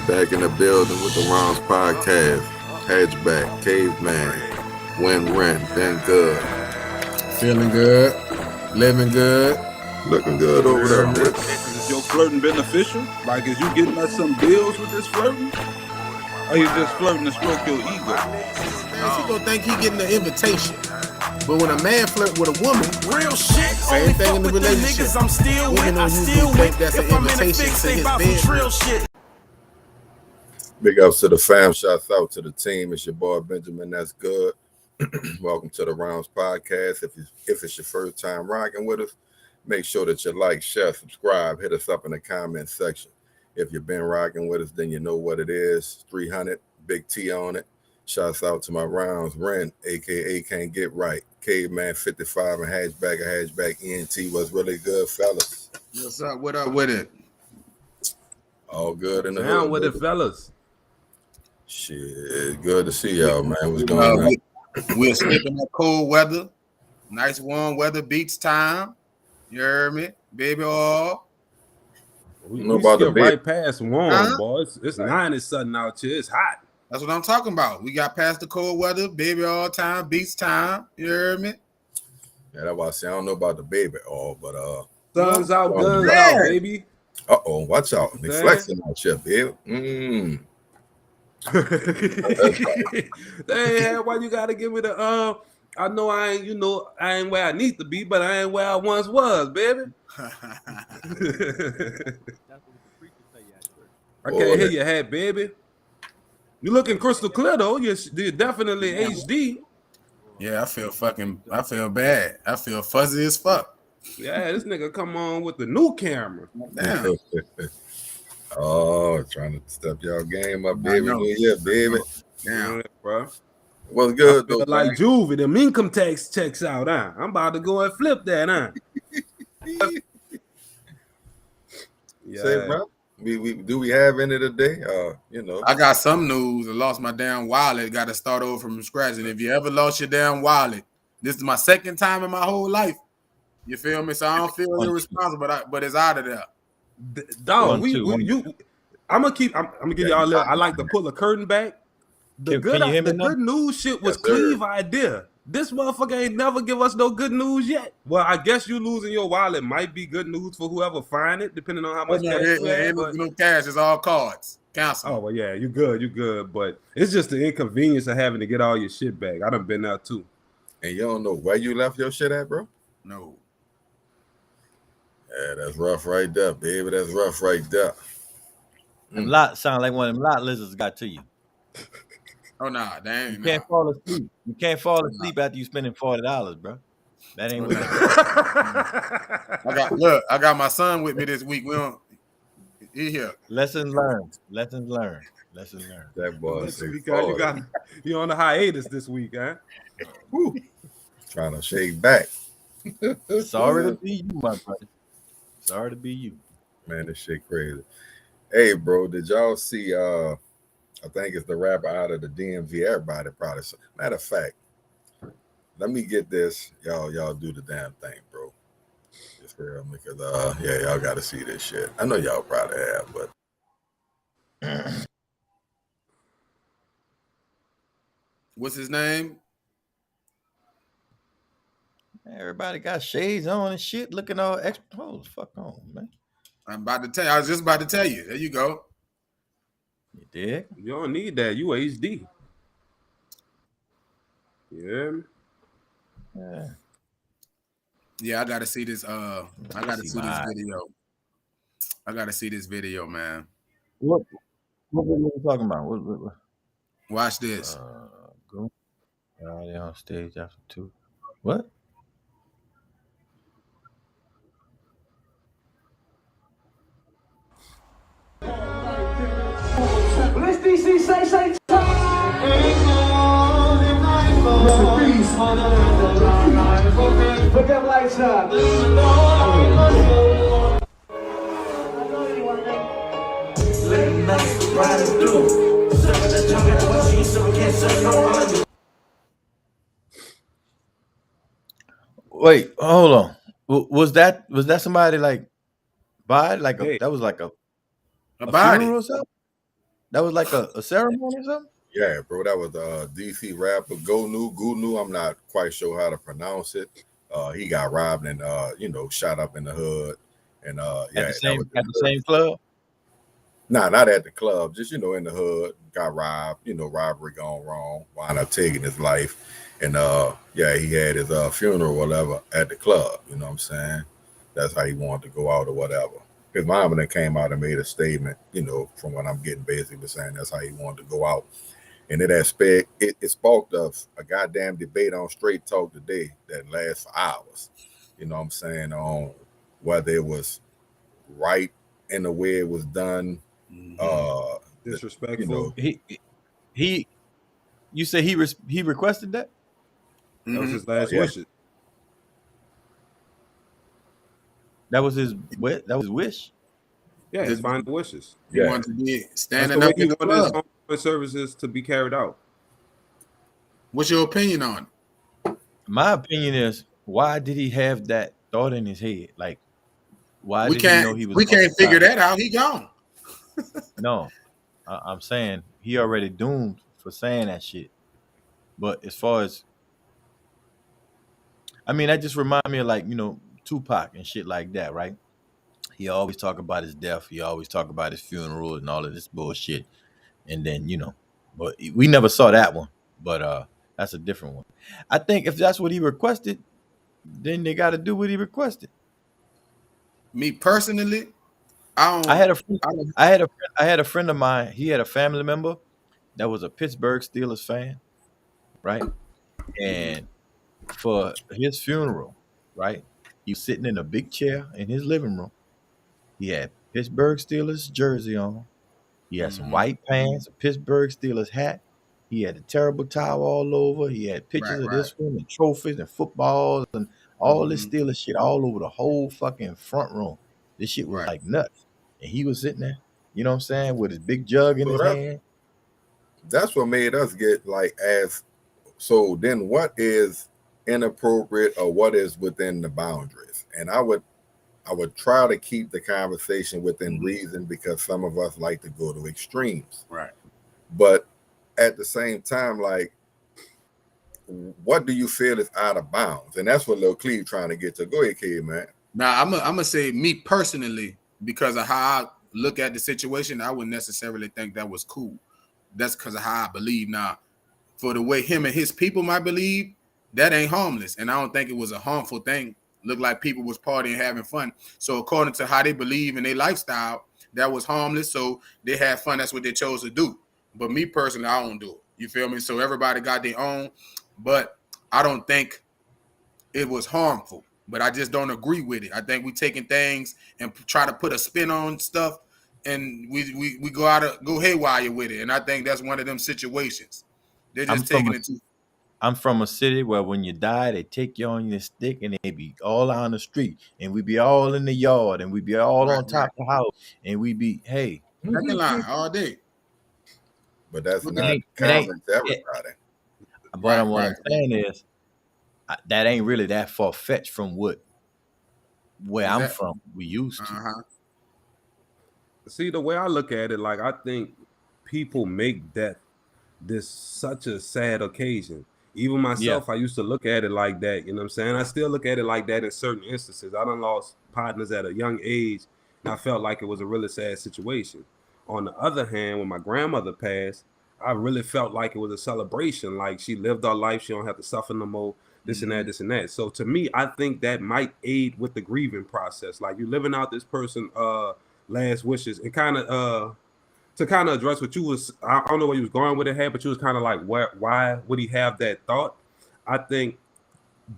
Back in the building with the Rounds Podcast. Hatchback, Caveman, When Rent, Been Good. Feeling good, living good. Looking good over there, man. Is your flirting beneficial? Like, is you getting us some deals with this flirting? Or you just flirting to stroke your ego? Man, she gonna think he getting the invitation. But when a man flirt with a woman, real shit. same thing in the relationship. Niggas I'm still Women with, I on YouTube still think with. that's an If I'm in a invitation fix, to they his buy bed. some trill shit. Big ups to the fam. Shouts out to the team. It's your boy Benjamin. That's good. Welcome to the Rounds Podcast. If it's your first time rocking with us, make sure that you like, share, subscribe, hit us up in the comment section. If you've been rocking with us, then you know what it is. 300, Big T on it. Shouts out to my Rounds Ren, aka Can't Get Right, Caveman 55 and Hatchback ENT. Was really good, fellas. What's up? What up with it? All good in the Down hood, with baby. it, fellas. Shit, good to see y'all, man. What's going on? We're skipping that cold weather. Nice warm weather, beach time. You heard me? Baby oil. We Know about the skip bed. right past warm, Huh? boys. It's 90 something out here. It's hot. That's what I'm talking about. We got past the cold weather, baby all time, beach time. You heard me? Yeah, that's why I say I don't know about the baby all, but Sun's out, guns yeah. out, baby. watch out. They Man. flexing out here, baby. Damn, why you gotta give me the I know I ain't where I need to be, but I ain't where I once was, baby. I can't hear your hat, baby. You looking crystal clear though. You're definitely HD. Yeah, I feel bad. I feel fuzzy as fuck. Yeah, this nigga come on with the new camera. Damn. Oh, trying to step y'all game up, baby. know. Yeah, baby. Damn. Yeah, bro. What's good, Feel though? like man? Juvie, them income tax checks out, huh? I'm about to go and flip that, huh? Yeah. Say, bro, we have any today? I got some news. I lost my damn wallet. Got to start over from scratch. And if you ever lost your damn wallet, this is my second time in my whole life. You feel me? So I don't feel irresponsible, but it's out of there. Dog, I'm gonna give y'all a little. I like to pull a curtain back. The good news shit was Cleve idea. This motherfucker ain't never give us no good news yet. Well, I guess you losing your wallet might be good news for whoever find it, depending on how much cash you have. No cash, it's all cards. Cancel. Oh well, yeah, you good. But it's just the inconvenience of having to get all your shit back. I done been there too. And you don't know where you left your shit at, bro? No. Yeah, that's rough right there, baby. That's rough right there. Lot sound like one of them lot lizards got to you. Oh nah, dang. You can't fall asleep. You can't fall asleep after you spending $40, bro. That ain't what I got my son with me this week. He here. Lessons learned. Lessons learned. That boy You on the hiatus this week, huh? Woo. Trying to shake back. Sorry to be you, my brother. Sorry to be you. Man, this shit crazy. Hey, bro, did y'all see I think it's the rapper out of the DMV. Everybody probably saw. Matter of fact, let me get this. Y'all do the damn thing, bro. Just for real, because y'all gotta see this shit. I know y'all probably have, but What's his name? Everybody got shades on and shit, looking all extra. Oh, fuck on, man. I'm about to tell you. I was just about to tell you. There you go. You dig? You don't need that. You HD. Yeah. Yeah, I gotta see this. I gotta see this video. I gotta see this video, man. What are you talking about? What? Watch this. Go. Are they on stage after 2? What? Let's DC say Put them lights up. Wait, hold on. Was that somebody like by like Hey. that was like a About funeral it. or something? That was like a ceremony or something? Yeah, bro, that was DC rapper Gunu. I'm not quite sure how to pronounce it. He got robbed and shot up in the hood. And at the same club? Nah, not at the club, just in the hood, got robbed, robbery gone wrong, wound up taking his life. And he had his funeral or whatever at the club, you know what I'm saying? That's how he wanted to go out or whatever. His mom then came out and made a statement, from what I'm getting, basically saying that's how he wanted to go out. And it sparked a goddamn debate on Straight Talk today that lasts for hours. You know what I'm saying? On whether it was right in the way it was done. Disrespectful. You say he requested that? That was his last wishes. That was his wish. Yeah, his final wishes. He wanted to be standing up. He wanted his services to be carried out. What's your opinion on it? My opinion is, why did he have that thought in his head? Like, why did he know he was? We can't figure that out. He gone. No, I'm saying he already doomed for saying that shit. But as far as, that just reminds me of Tupac and shit like that, right? He always talk about his death. He always talk about his funeral and all of this bullshit. And then, but we never saw that one. But that's a different one. I think if that's what he requested, then they got to do what he requested. Me personally, I had a friend of mine. He had a family member that was a Pittsburgh Steelers fan, right? And for his funeral, right, he was sitting in a big chair in his living room. He had Pittsburgh Steelers jersey on. He had some white pants, a Pittsburgh Steelers hat. He had a terrible towel all over. He had pictures of this one and trophies and footballs and all this Steelers shit all over the whole fucking front room. This shit was like nuts. And he was sitting there, you know what I'm saying, with his big jug in his hand. That's what made us get so then what is inappropriate or what is within the boundaries? And I would try to keep the conversation within reason, because some of us like to go to extremes. Right. But at the same time, what do you feel is out of bounds? And that's what Lil Cleve trying to get to. Go ahead, kid, man. Now, I'm gonna say me personally, because of how I look at the situation, I wouldn't necessarily think that was cool. That's because of how I believe. Now, for the way him and his people might believe, that ain't harmless. And I don't think it was a harmful thing. Looked like people was partying, having fun. So according to how they believe in their lifestyle, that was harmless. So they had fun. That's what they chose to do. But me personally, I don't do it. You feel me? So everybody got their own. But I don't think it was harmful. But I just don't agree with it. I think we taking things and try to put a spin on stuff, and we go haywire with it. And I think that's one of them situations. They're just taking it too. I'm from a city where when you die, they take you on your stick and they be all on the street, and we be all in the yard, and we be all on top of the house, and we be second line all day. But that's not common to everybody. But what I'm saying is, that ain't really that far fetched from where I'm from. We used to. See, the way I look at it, I think people make death this such a sad occasion. Even myself, I used to look at it like that. You know what I'm saying? I still look at it like that in certain instances. I done lost partners at a young age, and I felt like it was a really sad situation. On the other hand, when my grandmother passed, I really felt like it was a celebration. Like, she lived her life. She don't have to suffer no more. This and that, this and that. So to me, I think that might aid with the grieving process. Like, you're living out this person's last wishes, and to kind of address what you was, I don't know where you was going with it, but you was kind of like, why would he have that thought? I think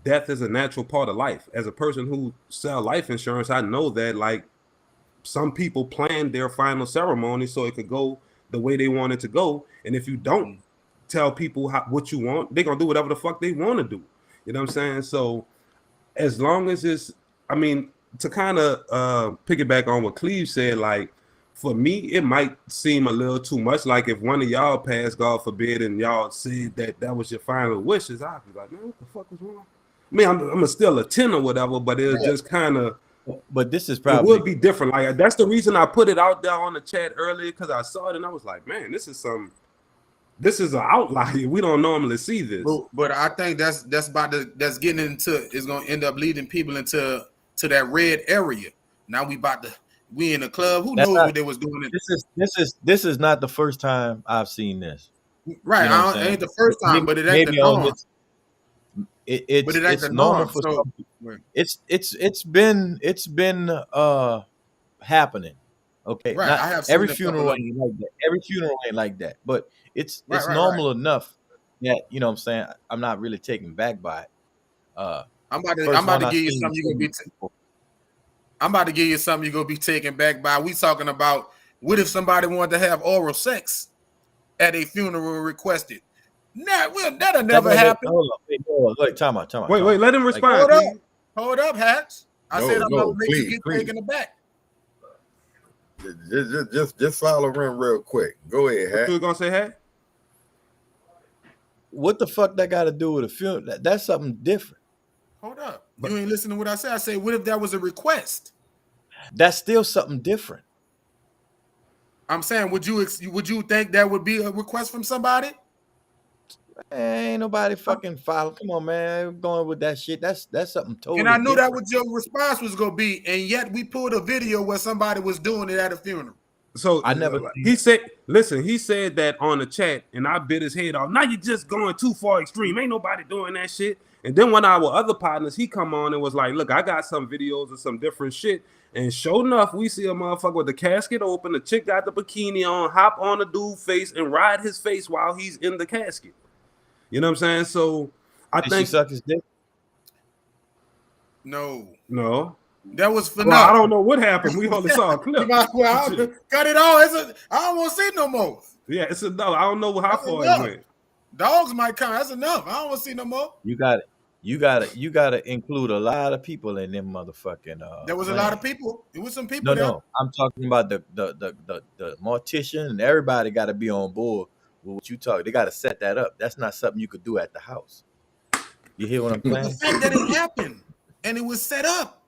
death is a natural part of life. As a person who sell life insurance, I know that some people plan their final ceremony so it could go the way they want it to go. And if you don't tell people what you want, they're going to do whatever the fuck they want to do. You know what I'm saying? So as long as it's, to kind of piggyback on what Cleve said, for me, it might seem a little too much. Like, if one of y'all passed, God forbid, and y'all said that was your final wishes, I'd be like, man, what the fuck was wrong? I'm still a 10 or whatever, but it was just kind of But this is it probably would be different. Like that's the reason I put it out there on the chat earlier, because I saw it and I was like, man, this is an outlier. We don't normally see this. But I think that's getting into is gonna end up leading people into that red area. Now we in the club. Who knows what they was doing? This is not the first time I've seen this. Right, You know what I'm it ain't the first time, but it ain't the norm. It's normal for some people. It's been happening. Okay, right. Not I have every funeral ain't like that. Every funeral ain't like that, but it's normal enough that you know what I'm saying. I'm not really taken back by it. I'm about to give you something you're gonna be. I'm about to give you something you're gonna be taken back by. We talking about what if somebody wanted to have oral sex at a funeral requested? That'll never happen. Hold on. Wait, time out. Wait, let him respond. Hold up, Hats. I said I'm gonna make you get please. taken aback. Just follow in real quick. Go ahead, Hat. What you gonna say, Hat? What the fuck that got to do with a funeral? That's something different. Hold up. You ain't listening to what I said. I said, what if that was a request? That's still something different. I'm saying, would you think that would be a request from somebody? Ain't nobody fucking follow. Come on, man. I'm going with that shit. That's something totally. And I knew different. that what your response was gonna be, and yet we pulled a video where somebody was doing it at a funeral. So I never. He said that on the chat, and I bit his head off. Now you're just going too far extreme. Ain't nobody doing that shit. And then one of our other partners, he come on and was like, "Look, I got some videos of some different shit." And sure enough, we see a motherfucker with the casket open. The chick got the bikini on, hop on the dude's face, and ride his face while he's in the casket. You know what I'm saying? So I think she sucked his dick. No, that was for nothing. I don't know what happened. We only saw a clip. Well, cut it off. I don't want to see no more. Yeah, it's enough. I don't know how far it went. Dogs might come. That's enough. I don't want to see no more. You gotta include a lot of people in them motherfucking. There was a lot of people. It was some people. No. I'm talking about the mortician and everybody got to be on board with what you talk. They got to set that up. That's not something you could do at the house. You hear what I'm saying? The fact that it happened and it was set up.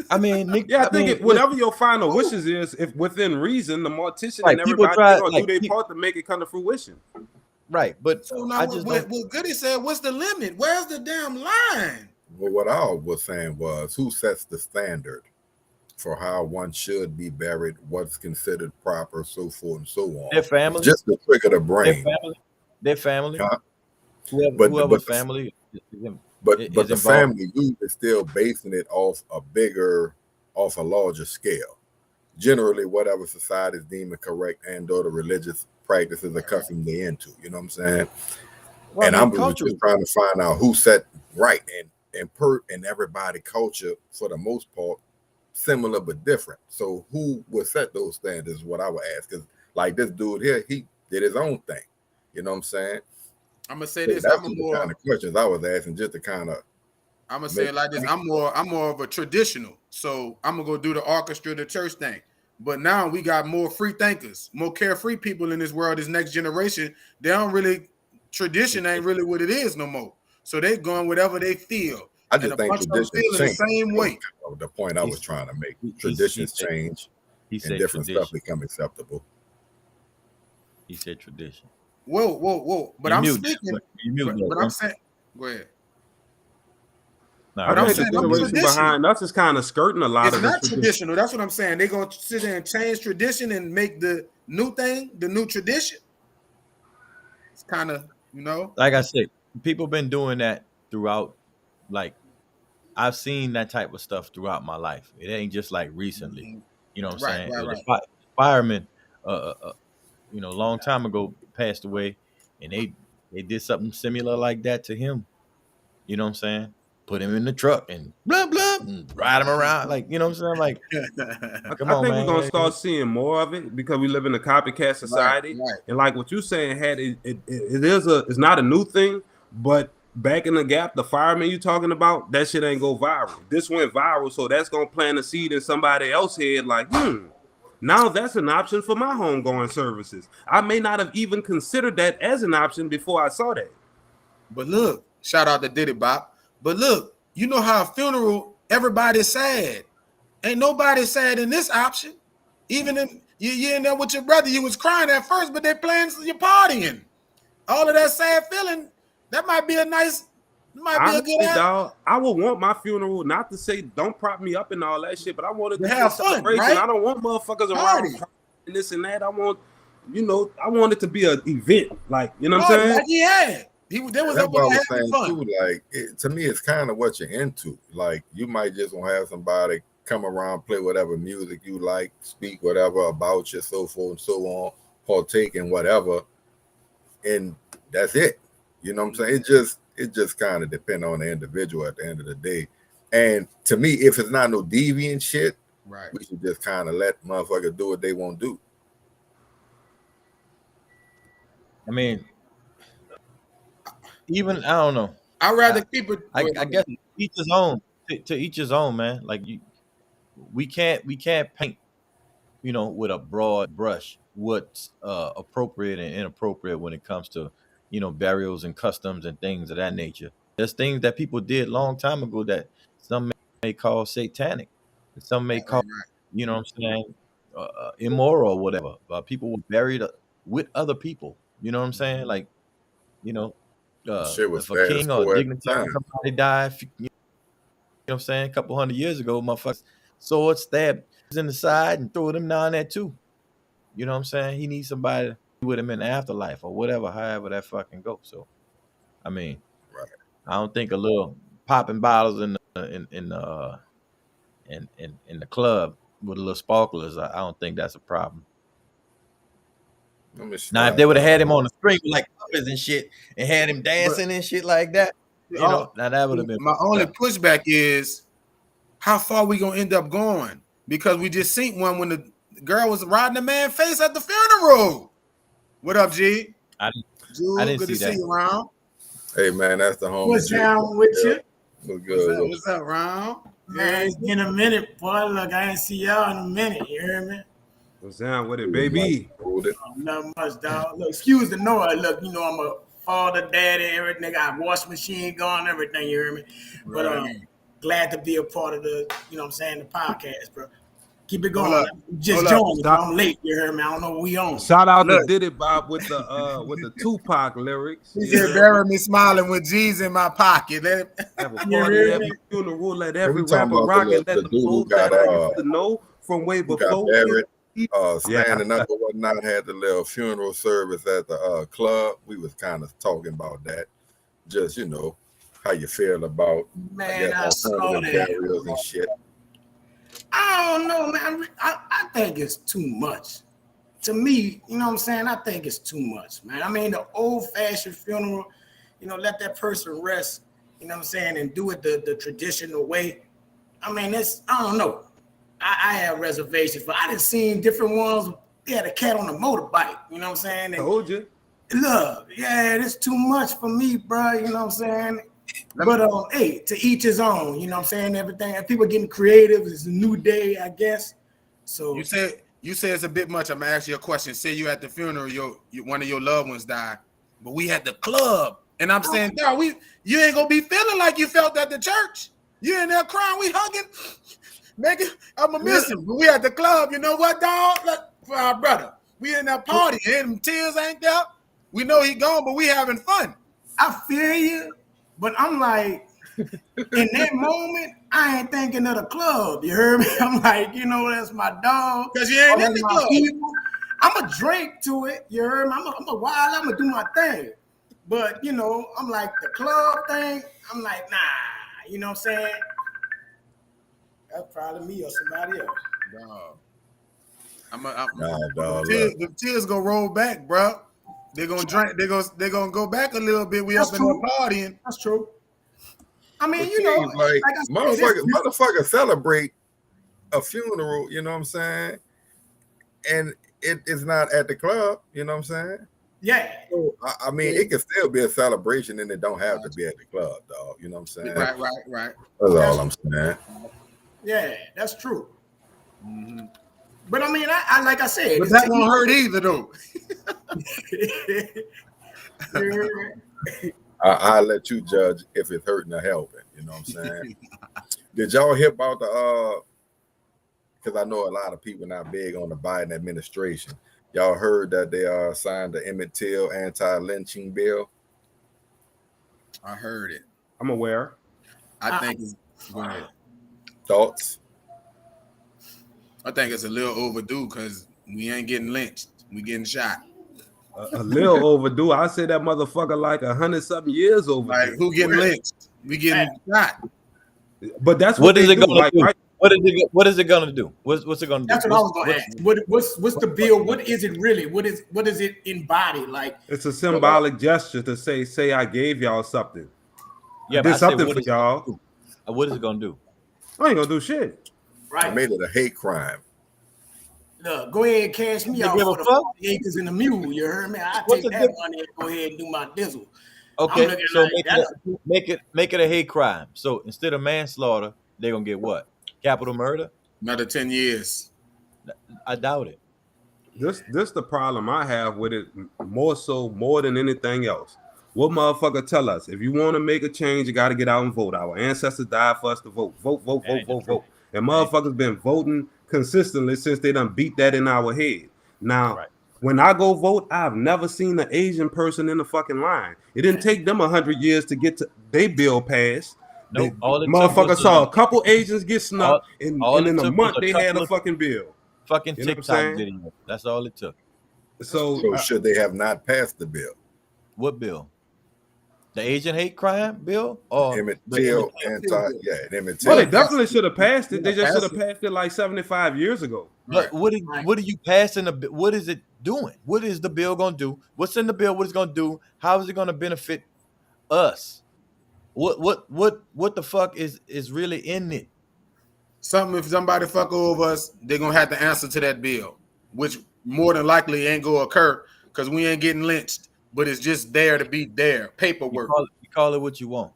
I mean, I think whatever your final wishes is, if within reason, the mortician and everybody do their part to make it come to fruition. Right, but so now what Goody said, what's the limit? Where's the damn line? Well, what I was saying was, who sets the standard for how one should be buried, what's considered proper, so forth and so on. Their family, just to trigger the brain. Their family. Whoever family. But the family group is still basing it off a larger scale. Generally, whatever society is deeming correct and/or the religious practices are custom they into. You know what I'm saying? Well, and I'm just trying to find out who set right and everybody culture for the most part similar but different. So who would set those standards is what I would ask. Because like this dude here, he did his own thing. You know what I'm saying? I'm gonna say this. That's the kind of questions I was asking, just to kind of. I'm gonna say it like this. I'm more of a traditional. So I'm gonna go do the orchestra, the church thing. But now we got more free thinkers, more carefree people in this world. This next generation, they don't really tradition ain't really what it is no more. So they going whatever they feel. I just think traditions change. The same way. The point I was trying to make: traditions change, and different stuff become acceptable. He said tradition. Whoa! But I'm speaking. But I'm saying, go ahead. No, I think the generation behind us is kind of skirting a lot of it. It's not traditional. That's what I'm saying. They're going to sit there and change tradition and make the new thing, the new tradition. It's kind of, Like I said, people been doing that throughout, like, I've seen that type of stuff throughout my life. It ain't just like recently. You know what I'm saying? Right. Firemen, long time ago passed away, and they did something similar like that to him. You know what I'm saying? Put him in the truck and blah blah and ride him around, like, you know what I'm saying? Like, come on, I think we're gonna start seeing more of it because we live in a copycat society. Right. And like what you're saying, it's not a new thing, but back in the gap, the fireman you talking about, that shit ain't go viral. This went viral, so that's gonna plant a seed in somebody else's head, like, now that's an option for my homegoing services. I may not have even considered that as an option before I saw that. But look, shout out to Diddy Bop. But look, you know how a funeral everybody's sad. Ain't nobody sad in this option. Even if you in there with your brother, you was crying at first, but they're playing, you're partying. All of that sad feeling, that might be a nice, might be a good dog. I would want my funeral not to say don't prop me up and all that shit, but I wanted to have fun, right? I don't want motherfuckers around and this and that. I want, I want it to be an event, like what I'm saying. Like he had. There was up what I was saying too. Like to me, it's kind of what you're into. Like you might just want to have somebody come around, play whatever music you like, speak whatever about you, so forth and so on, partake in whatever, and that's it. You know what I'm saying? It just kind of depends on the individual at the end of the day. And to me, if it's not no deviant shit, right, we should just kind of let motherfuckers do what they want to do. I mean, even I don't know. I'd rather keep it. I guess each his own. To each his own, man. Like we can't paint, with a broad brush what's appropriate and inappropriate when it comes to, burials and customs and things of that nature. There's things that people did long time ago that some may call satanic, and some may call, what I'm saying, immoral or whatever. People were buried with other people. You know what I'm saying? Like, if a king or a dignitary, somebody died, you know what I'm saying, a couple hundred years ago, motherfuckers sword stabbed in the side and throw them down there too. You know what I'm saying? He needs somebody to be with him in the afterlife or whatever, however that fucking goes. So, I mean, I don't think a little popping bottles in the club with a little sparklers, I don't think that's a problem. Now, if they would have had him on the string like puppets and shit and had him dancing and shit like that, now that would have been. My only pushback is how far we gonna end up going, because we just seen one when the girl was riding the man's face at the funeral. What up, G? I didn't good see to that. see you, Ron. Hey man, that's the homie. What's down with you? What's good? What's up, Ron? Man, it's been a minute, boy. Look, I ain't see y'all in a minute. You hear me? What's down with it, baby? Not much, dog. Look, excuse the noise. Look, I'm a father, daddy, everything. I got wash machine going, everything. You hear me? But glad to be a part of the, the podcast, bro. Keep it going. Just join. I'm late. You hear me? I don't know what we on. Shout out to Diddy Bob with the Tupac lyrics. He said, "Bury me smiling with G's in my pocket." Have a party every funeral, let every rapper rock and let the whole to know from way before. Standing up or whatnot, had the little funeral service at the club. We was kind of talking about that. Just how you feel about I saw that burials and shit. I don't know, man. I think it's too much. To me, you know what I'm saying? I think it's too much, man. I mean, the old-fashioned funeral, let that person rest, you know what I'm saying, and do it the traditional way. I mean, I don't know. I have reservations for. I done seen different ones. They had a cat on a motorbike. You know what I'm saying? I told you. Look, it's too much for me, bro. You know what I'm saying? But hey, to each his own. You know what I'm saying? Everything. And people getting creative. It's a new day, I guess. So you say it's a bit much. I'm gonna ask you a question. Say you at the funeral, one of your loved ones died, but we at the club, and I'm saying, dog, you ain't gonna be feeling like you felt at the church. You in there crying, we hugging. Megan, I'm a miss him. But we at the club, you know what, dog? Look, for our brother. We in that party, and tears ain't there. We know he gone, but we having fun. I feel you, but I'm like, in that moment, I ain't thinking of the club. You heard me? I'm like, that's my dog. Because you ain't in the club. People. I'm a drink to it. You heard me? I'm a wild. I'm gonna do my thing. But I'm like the club thing. I'm like, nah. You know what I'm saying? That's probably me or somebody else. Dog. The tears gonna roll back, bro. They're gonna drink. They're gonna go back a little bit. We up in the partying. That's true. I mean, like motherfuckers celebrate a funeral. You know what I'm saying? And it is not at the club. You know what I'm saying? Yeah. So, I mean, it can still be a celebration, and it don't have to be at the club, dog. You know what I'm saying? Right. That's all I'm saying. Yeah, that's true. Mm-hmm. But I mean, I like I said, but that won't hurt either, though. I'll let you judge if it's hurting or helping. You know what I'm saying? Did y'all hear about the because I know a lot of people not big on the Biden administration. Y'all heard that they signed the Emmett Till anti-lynching bill? I heard it. I'm aware. I think it's go ahead. Thoughts? I think it's a little overdue because we ain't getting lynched. We getting shot. A little overdue. I say that motherfucker like 100-something years overdue. Like who getting lynched? We getting shot. But that's what is it do. gonna do? Right? What is it gonna do? What's it gonna do? That's what I was gonna ask. What's the bill? What is it really? What does it embody? Like it's a symbolic gesture to say I gave y'all something. Yeah, I did something for y'all. What is it gonna do? I ain't gonna do shit. Right. I made it a hate crime. Look, go ahead and cash me out for the 40 acres and the mule. You heard me? I take that money and go ahead and do my dizzle. Okay, so make it a hate crime. So instead of manslaughter, they're gonna get what? Capital murder? Another 10 years. I doubt it. This the problem I have with it more than anything else. What motherfucker tell us? If you want to make a change, you got to get out and vote. Our ancestors died for us to vote. Vote. And motherfuckers been voting consistently since they done beat that in our head. Now, when I go vote, I've never seen an Asian person in the fucking line. It didn't take them 100 years to get to they bill passed. No, motherfucker saw a couple Asians get snubbed, and in a month they had a fucking bill. Fucking TikTok video. That's all it took. So should they have not passed the bill? What bill? The Asian hate crime bill? Or Emmett Till Emmett Till. Well, they definitely should have passed it. They just should have passed it like 75 years ago. But what are you passing the bill? What is it doing? What is the bill gonna do? What's in the bill? What it's gonna do? How is it gonna benefit us? What the fuck is really in it? Something if somebody fuck over us, they're gonna have to answer to that bill, which more than likely ain't gonna occur because we ain't getting lynched, but it's just there to be there. Paperwork. You call it what you want.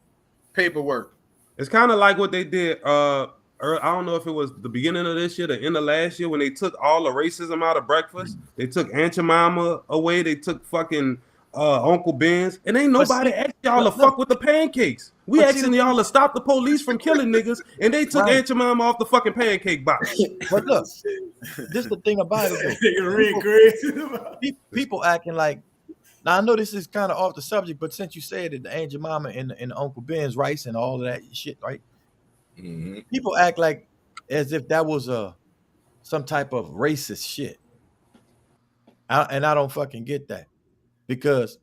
Paperwork. It's kind of like what they did. I don't know if it was the beginning of this year, the end of last year, when they took all the racism out of breakfast. They took Aunt Jemima away. They took fucking Uncle Ben's, and ain't nobody asked y'all to fuck with the pancakes. We asking y'all to stop the police from killing niggas, and they took Aunt Jemima off the fucking pancake box. But look, this is the thing about it. People acting like. Now I know this is kind of off the subject, but since you said it, the Aunt Jemima and Uncle Ben's rice and all of that shit, right? Mm-hmm. People act like as if that was some type of racist shit, and I don't fucking get that. Because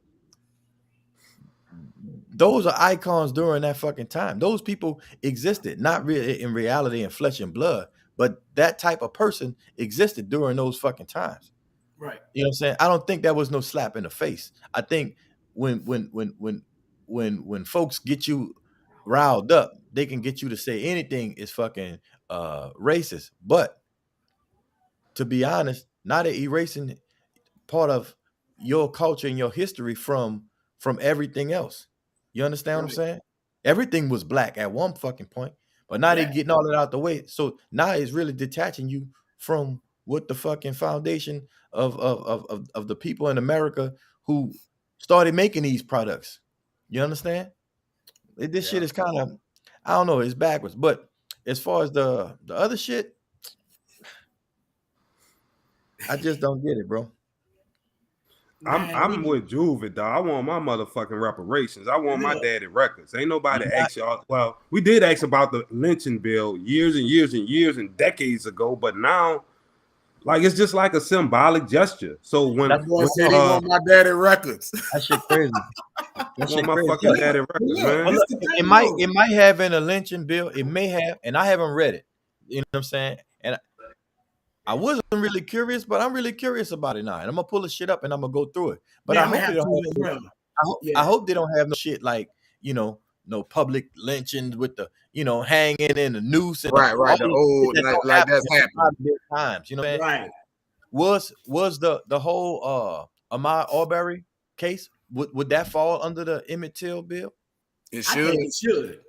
those are icons during that fucking time. Those people existed, not really in reality and flesh and blood, but that type of person existed during those fucking times. Right. You know what I'm saying? I don't think that was no slap in the face. I think when folks get you riled up, they can get you to say anything is fucking racist. But to be honest, now they're erasing part of your culture and your history from everything else. You understand what I'm saying? Everything was black at one fucking point, but now they're getting all that out the way. So now it's really detaching you from what the fucking foundation of the people in America who started making these products. You understand? This shit is kind of, I don't know, it's backwards. But as far as the other shit, I just don't get it, bro. I'm with Juve, dog. I want my motherfucking reparations. I want my daddy records. Ain't nobody ask y'all. Well, we did ask about the lynching bill years and years and years and decades ago, but now, like, it's just like a symbolic gesture. So when that boy said he want my daddy records, that shit crazy. That shit my fucking daddy records, man. Well, look, it might have in a lynching bill. It may have, and I haven't read it. You know what I'm saying? And I wasn't really curious, but I'm really curious about it now. And I'm gonna pull the shit up and I'm gonna go through it. But I hope they don't have no shit like, no public lynchings with the, hanging in the noose. And right. The old like that's happening times. You know what I'm saying? Right. Was the whole Ahmaud Arbery case, would that fall under the Emmett Till bill? It should.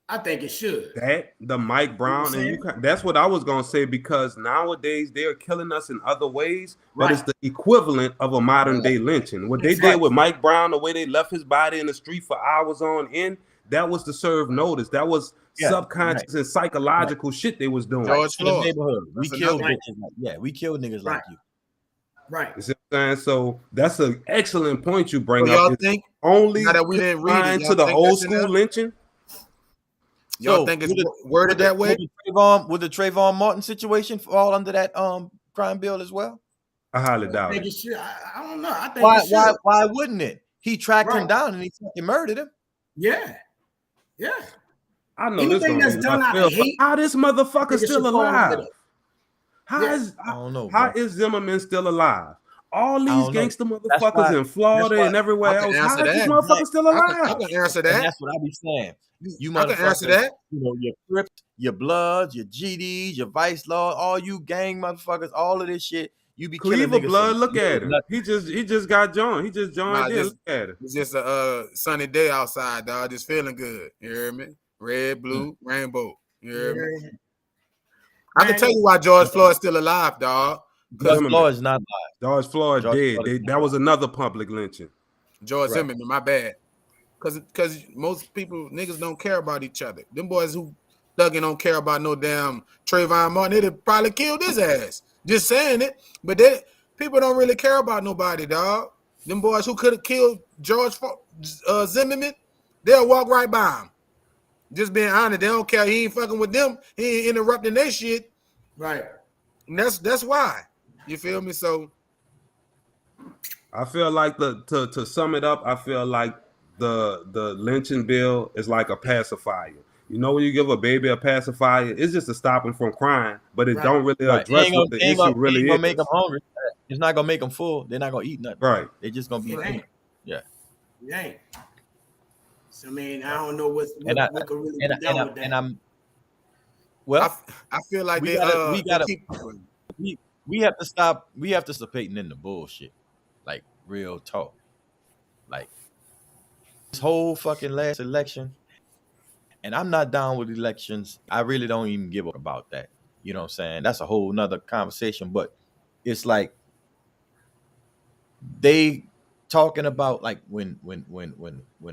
I think it should. That the Mike Brown and that's what I was gonna say, because nowadays they are killing us in other ways, but it's the equivalent of a modern day lynching. What they did with Mike Brown, the way they left his body in the street for hours on end, that was to serve notice. That was subconscious and psychological shit they was doing. George In the Floyd. neighborhood, we That's killed another- bitches. We killed niggas like you. Right. You see what I'm saying? So that's an excellent point you bring So up. y'all It's think only now that we didn't read it, confined y'all to the think old that's school enough? lynching? Y'all think it's worded that way? Would the Trayvon Martin situation fall under that crime bill as well? I highly I doubt think it. it should. I don't know. I think it should. Why wouldn't it? He tracked him Right. down and he fucking murdered him. Yeah. Yeah. I know Anything this that's done out of hate, how this I motherfucker think it still should fall under alive? that. How Yeah. is I don't know, how bro. is Zimmerman still alive? All these don't know. gangster why- motherfuckers in Florida that's why and everywhere I can else. How is answer this that. motherfucker still I alive? can answer And that. that's what I be saying. You I can answer motherfuckers, that. you know, your Crips, your Bloods, your GDs, your Vice Lord, all you gang motherfuckers, all of this shit. You be killing Cleaver niggas. blood, for look at him. nothing. He just got joined. He just joined Nah, in. just- Look at him. It's just a sunny day outside, dog. Just feeling good. You hear me? Red, blue, rainbow. You hear me? I can tell you why George Floyd's still alive, dog. George Zimmerman. Floyd's not alive. George Floyd George dead. Floyd is That was another public lynching. George Right. Zimmerman, my bad. Cause most people niggas don't care about each other. Them boys who thugging don't care about no damn Trayvon Martin. They'd have probably killed his ass. Just saying it. But people don't really care about nobody, dog. Them boys who could have killed George Zimmerman, they'll walk right by him. Just being honest, they don't care. He ain't fucking with them. He ain't interrupting their shit. Right. And that's why. You feel me? So I feel like to sum it up, I feel like the lynching bill is like a pacifier. You know, when you give a baby a pacifier, it's just to stop him from crying, but it Right. don't really Right. address what the issue really Ain't gonna is. make them hungry. It's not gonna make them full. They're not gonna eat nothing. Right. They're just gonna be. Right. Yeah. You ain't. So I mean, I don't know what could really be done with that. And I'm. Well, I feel like we they gotta- we they gotta- keep- we have to stop. We have to stop participating in the bullshit. Like real talk. Like this whole fucking last election. And I'm not down with elections. I really don't even give a about that. You know what I'm saying? That's a whole nother conversation. But it's like they talking about like when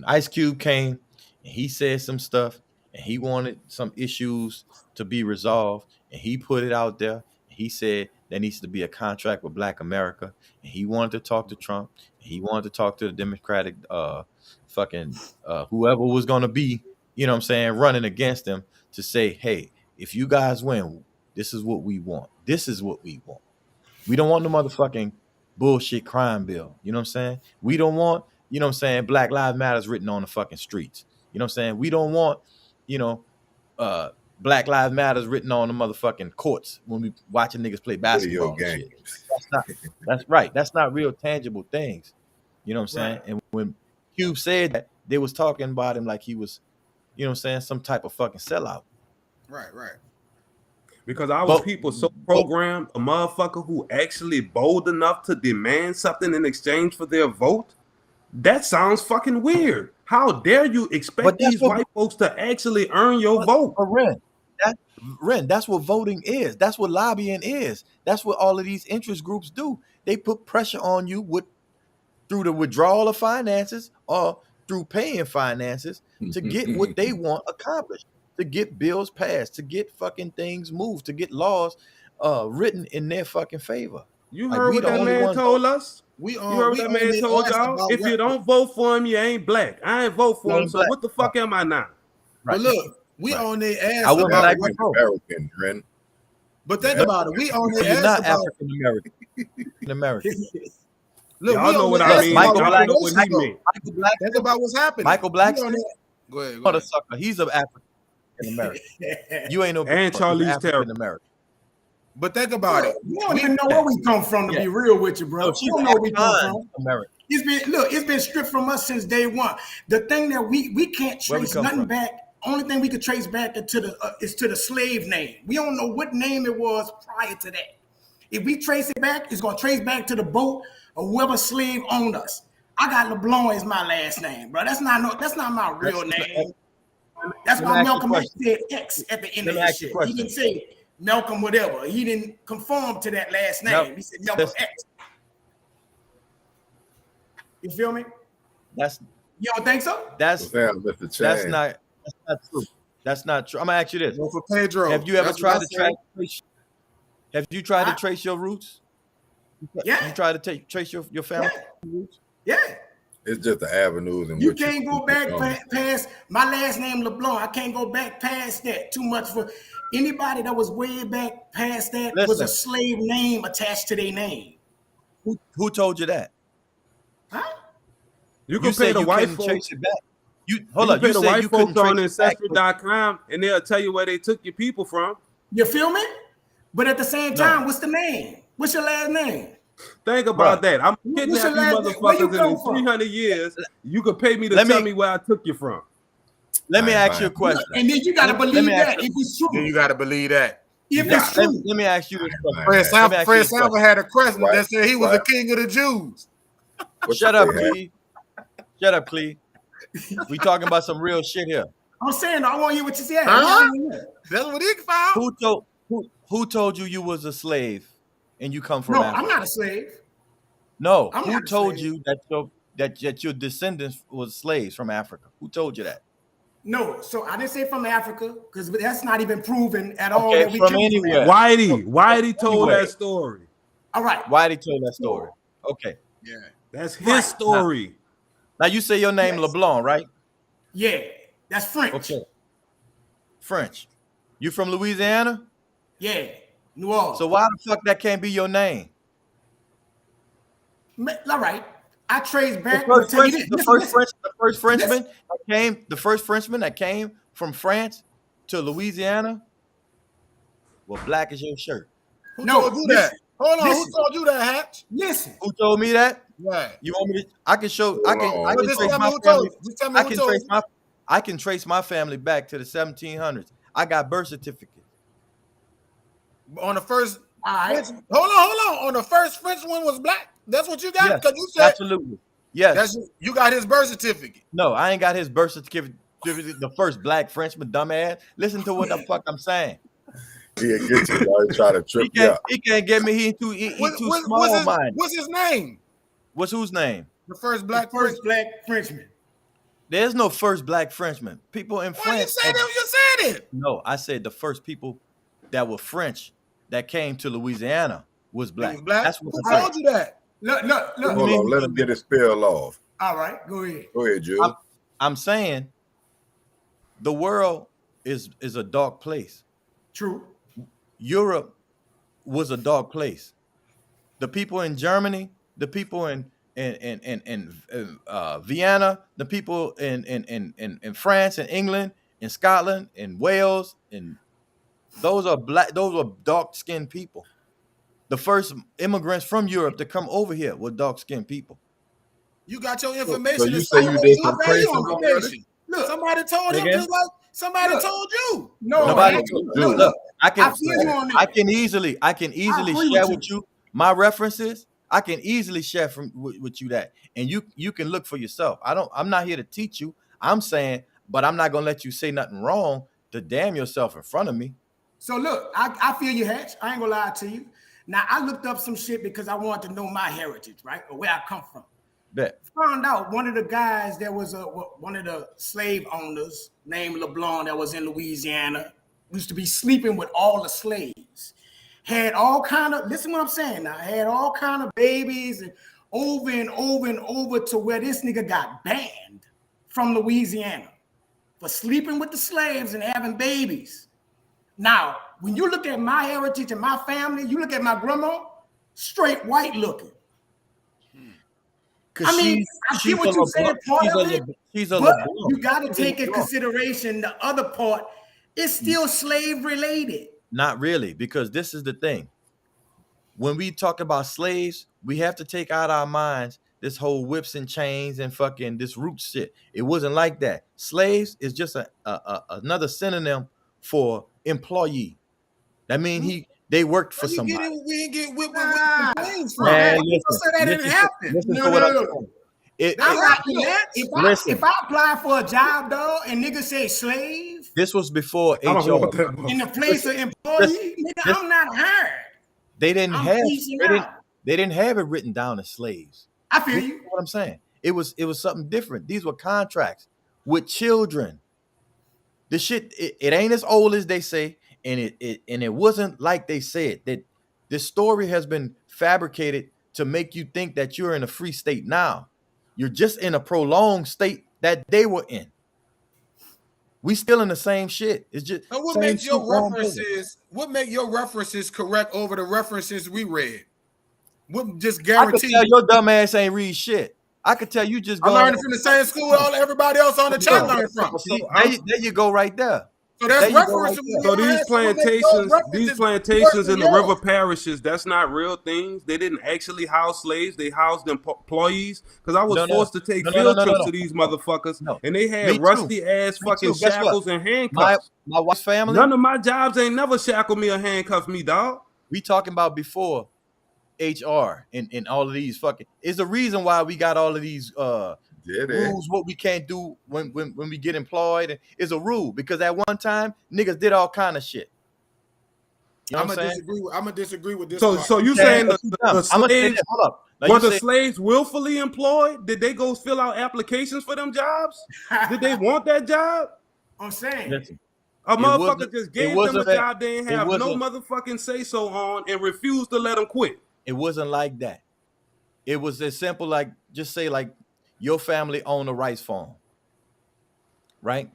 Ice Cube came and he said some stuff and he wanted some issues to be resolved and he put it out there. He said there needs to be a contract with Black America, and he wanted to talk to Trump. And he wanted to talk to the Democratic whoever was going to be, you know what I'm saying, running against him to say, hey, if you guys win, this is what we want. This is what we want. We don't want no motherfucking bullshit crime bill. You know what I'm saying? We don't want, you know what I'm saying, Black Lives Matters written on the fucking streets. You know what I'm saying? We don't want, you know, Black Lives Matters written on the motherfucking courts when we watching niggas play basketball. Video And shit. That's right. That's not real tangible things. You know what I'm saying? Right. And when Cube said that, they was talking about him like he was, you know what I'm saying, some type of fucking sellout. right. Because our But- people so programmed, a motherfucker who actually bold enough to demand something in exchange for their vote, that sounds fucking weird. How dare you expect But that's these what- white folks to actually earn your vote? But Ren, that's what voting is. That's what lobbying is. That's what all of these interest groups do. They put pressure on you through the withdrawal of finances or through paying finances to get what they want accomplished, to get bills passed, to get fucking things moved, to get laws written in their fucking favor. You Like, heard we what the that only man ones- told us? We You heard what that man told y'all? If you don't vote for him, you ain't black. I ain't vote for You him, ain't so black. what the fuck am I now? Right. But look, we Right. on their ass I wouldn't about like what- to vote. American, Ren. But think Yeah. about it. We on So their you're ass not about African American. American. look, Y'all we know on what their I ass mean. Michael about Y'all Black- know what he reparations, mean. Michael Black, though. Think about what's happening. Michael We Blackston, on their- Go ahead. Go ahead. motherfucker. He's of African American. You ain't no And Charlize African Theron. American. But think about it. You don't even know where we come from, to Yeah. be real with you, bro. No, You she's don't know where we come African from. American. It's been stripped from us since day one. The thing that we can't Where we trace come nothing from? back. Only thing we could trace back is to the slave name. We don't know what name it was prior to that. If we trace it back, it's gonna trace back to the boat or whoever slave owned us. I got LeBlanc as my last name, bro. That's not my real name. That's Let me why ask you a Malcolm X question. said X at the end Let of me his ask you a shit. He question. didn't say Malcolm whatever. He didn't conform to that last name. No. He said Malcolm Listen. X. You feel me? That's You don't think so? that's Damn, Mr. that's Chan. not true. That's not true. I'm gonna ask you this: Vote for Pedro. Have you ever That's tried what to I said. trace? Have you tried to trace your roots? Yeah. You try to trace your family roots? Yeah. It's just the avenues in You which can't go back become. past my last name LeBlanc. I can't go back past that. Too much for anybody that was way back past that was Listen. a slave name attached to their name. Who told you that? Huh? You can You pay said the you white couldn't folks. trace it back. You You hold can on. pay You the said white you couldn't folks on trace it back. ancestry.com and they'll tell you where they took your people from. You feel me? But at the same time, what's the name? What's your last name? Think about Bruh. that. I'm What's kidnap your you last name? Where you motherfuckers, and come in from? 300 years, you can pay me to Let tell me- me where I took you from. Let me I ain't ask you a buying question. And then you gotta Let believe me ask that if it's true. Then you got to believe that. If Let, it's true. let me ask you this question. Fred Let me Sanford, ask Fred you a Sanford question. had a crescent Right. that said he was Right. the king of the Jews. What Shut you up, say, Hap? Cleve. Shut up, Cleve. We talking about some real shit here. I'm saying I want to hear what you said. Huh? That's what he found. Who told you was a slave and you come from No, Africa? I'm not a slave. No, I'm who not a told slave. you that your descendants was slaves from Africa? Who told you that? No, so I didn't say from Africa because that's not even proven at all Okay, that we from came anywhere. Whitey told Anyway. that story. All right. Why did he tell that story? Okay. Yeah. That's his Right. story. Now you say your name Yes. LeBlanc, right? Yeah, that's French. Okay. French. You from Louisiana? Yeah, New Orleans. So why the fuck that can't be your name? All right. I trace back. The first, tell you French, this. the Listen, first Frenchman that came from France to Louisiana was black as your shirt. Who No, told you listen, that? Hold on. listen. Who told you that, Hatch? Listen. Who told me that? Right. You want me to? I can show. I can But just trace tell me my who told family. you. Just tell me who told you. I can trace my family back to the 1700s. I got birth certificates. On the first All right. French, hold on. On the first French one was black. That's what you got? Yes, Because you said absolutely. Yes. you got his birth certificate. No, I ain't got his birth certificate. The first black Frenchman, dumbass. Listen to what the fuck I'm saying. He'll get you, boy. Try to trip you up. He can't get me. He too small minded. What's his name? What's whose name? The first The black first black Frenchman. There's no first black Frenchman. People in Why you France. said it? You said it. No, I said the first people that were French that came to Louisiana was black. He was black. That's what Who I said. told you that? Look. Hold on, let him get his spill off. All right, go ahead. Go ahead, Jules. I'm saying the world is a dark place. True. Europe was a dark place. The people in Germany, the people in Vienna, the people in France and England, in Scotland, in Wales, and those are black. Those were dark-skinned people. The first immigrants from Europe to come over here were dark-skinned people. You got your information. So you in say you somebody did else's some tracing information. Look, Somebody told him Again? just like somebody Look. told you. no, Nobody. man, Look, I I can. feel you on that. I can easily agree share with with you my references. I can easily share with you that, and you can look for yourself. I'm not here to teach you. I'm saying, but I'm not gonna let you say nothing wrong to damn yourself in front of me. So look, I feel you, Hatch. I ain't gonna lie to you. Now I looked up some shit because I wanted to know my heritage, right, or where I come from. Bet. Found out one of the guys that was one of the slave owners named LeBlanc that was in Louisiana used to be sleeping with all the slaves. Had all kind of, listen what I'm saying now, had all kind of babies and over to where this nigga got banned from Louisiana for sleeping with the slaves and having babies. Now, when you look at my heritage and my family, you look at my grandma, straight white looking. I mean, I see what you're saying, part of it, She's a but LeBlanc. you got to take in LeBlanc. consideration the other part is still slave related. Not really, because this is the thing. When we talk about slaves, we have to take out our minds this whole whips and chains and fucking this root shit. It wasn't like that. Slaves is just another synonym for employee. That means they worked for somebody. We didn't get whipped with Nah. planes from. Man, You say that didn't happen. Listen No, to what I'm no. saying. I'm not doing that. Listen. If I apply for a job, dog, and niggas say slave This was before I don't want HR. that. in the place of employee, nigga, I'm not hired. They didn't I'm have piecing they didn't, out. they didn't have it written down as slaves. I feel You know you. what I'm saying? It was something different. These were contracts with children. The shit, it ain't as old as they say, and it wasn't like they said. That this story has been fabricated to make you think that you're in a free state now. You're just in a prolonged state that they were in. We still in the same shit. It's just so what makes your references? What make your references correct over the references we read? What just guarantee? I could tell your dumb ass ain't read shit. I could tell you just. I learned from the same school everybody else on the chat learned from. See, there you go, right there. So that's reference. So these plantations in the river parishes, that's not real things. They didn't actually house slaves. They housed employees. Because I was forced to take field trips to these motherfuckers, and they had rusty ass fucking shackles and handcuffs. My wife's family. None of my jobs ain't never shackled me or handcuffed me, dog. We talking about before HR and all of these fucking. It's the reason why we got all of these rules. What we can't do when we get employed is a rule, because at one time niggas did all kind of shit. You know I'm gonna disagree with this. So you saying the slaves? Hold up. Were the slaves willfully employed? Did they go fill out applications for them jobs? Did they want that job? I'm saying. Listen, a motherfucker just gave them a job they didn't have no motherfucking say so on and refused to let them quit. It wasn't like that. It was as simple like, just say like your family owned a rice farm, right?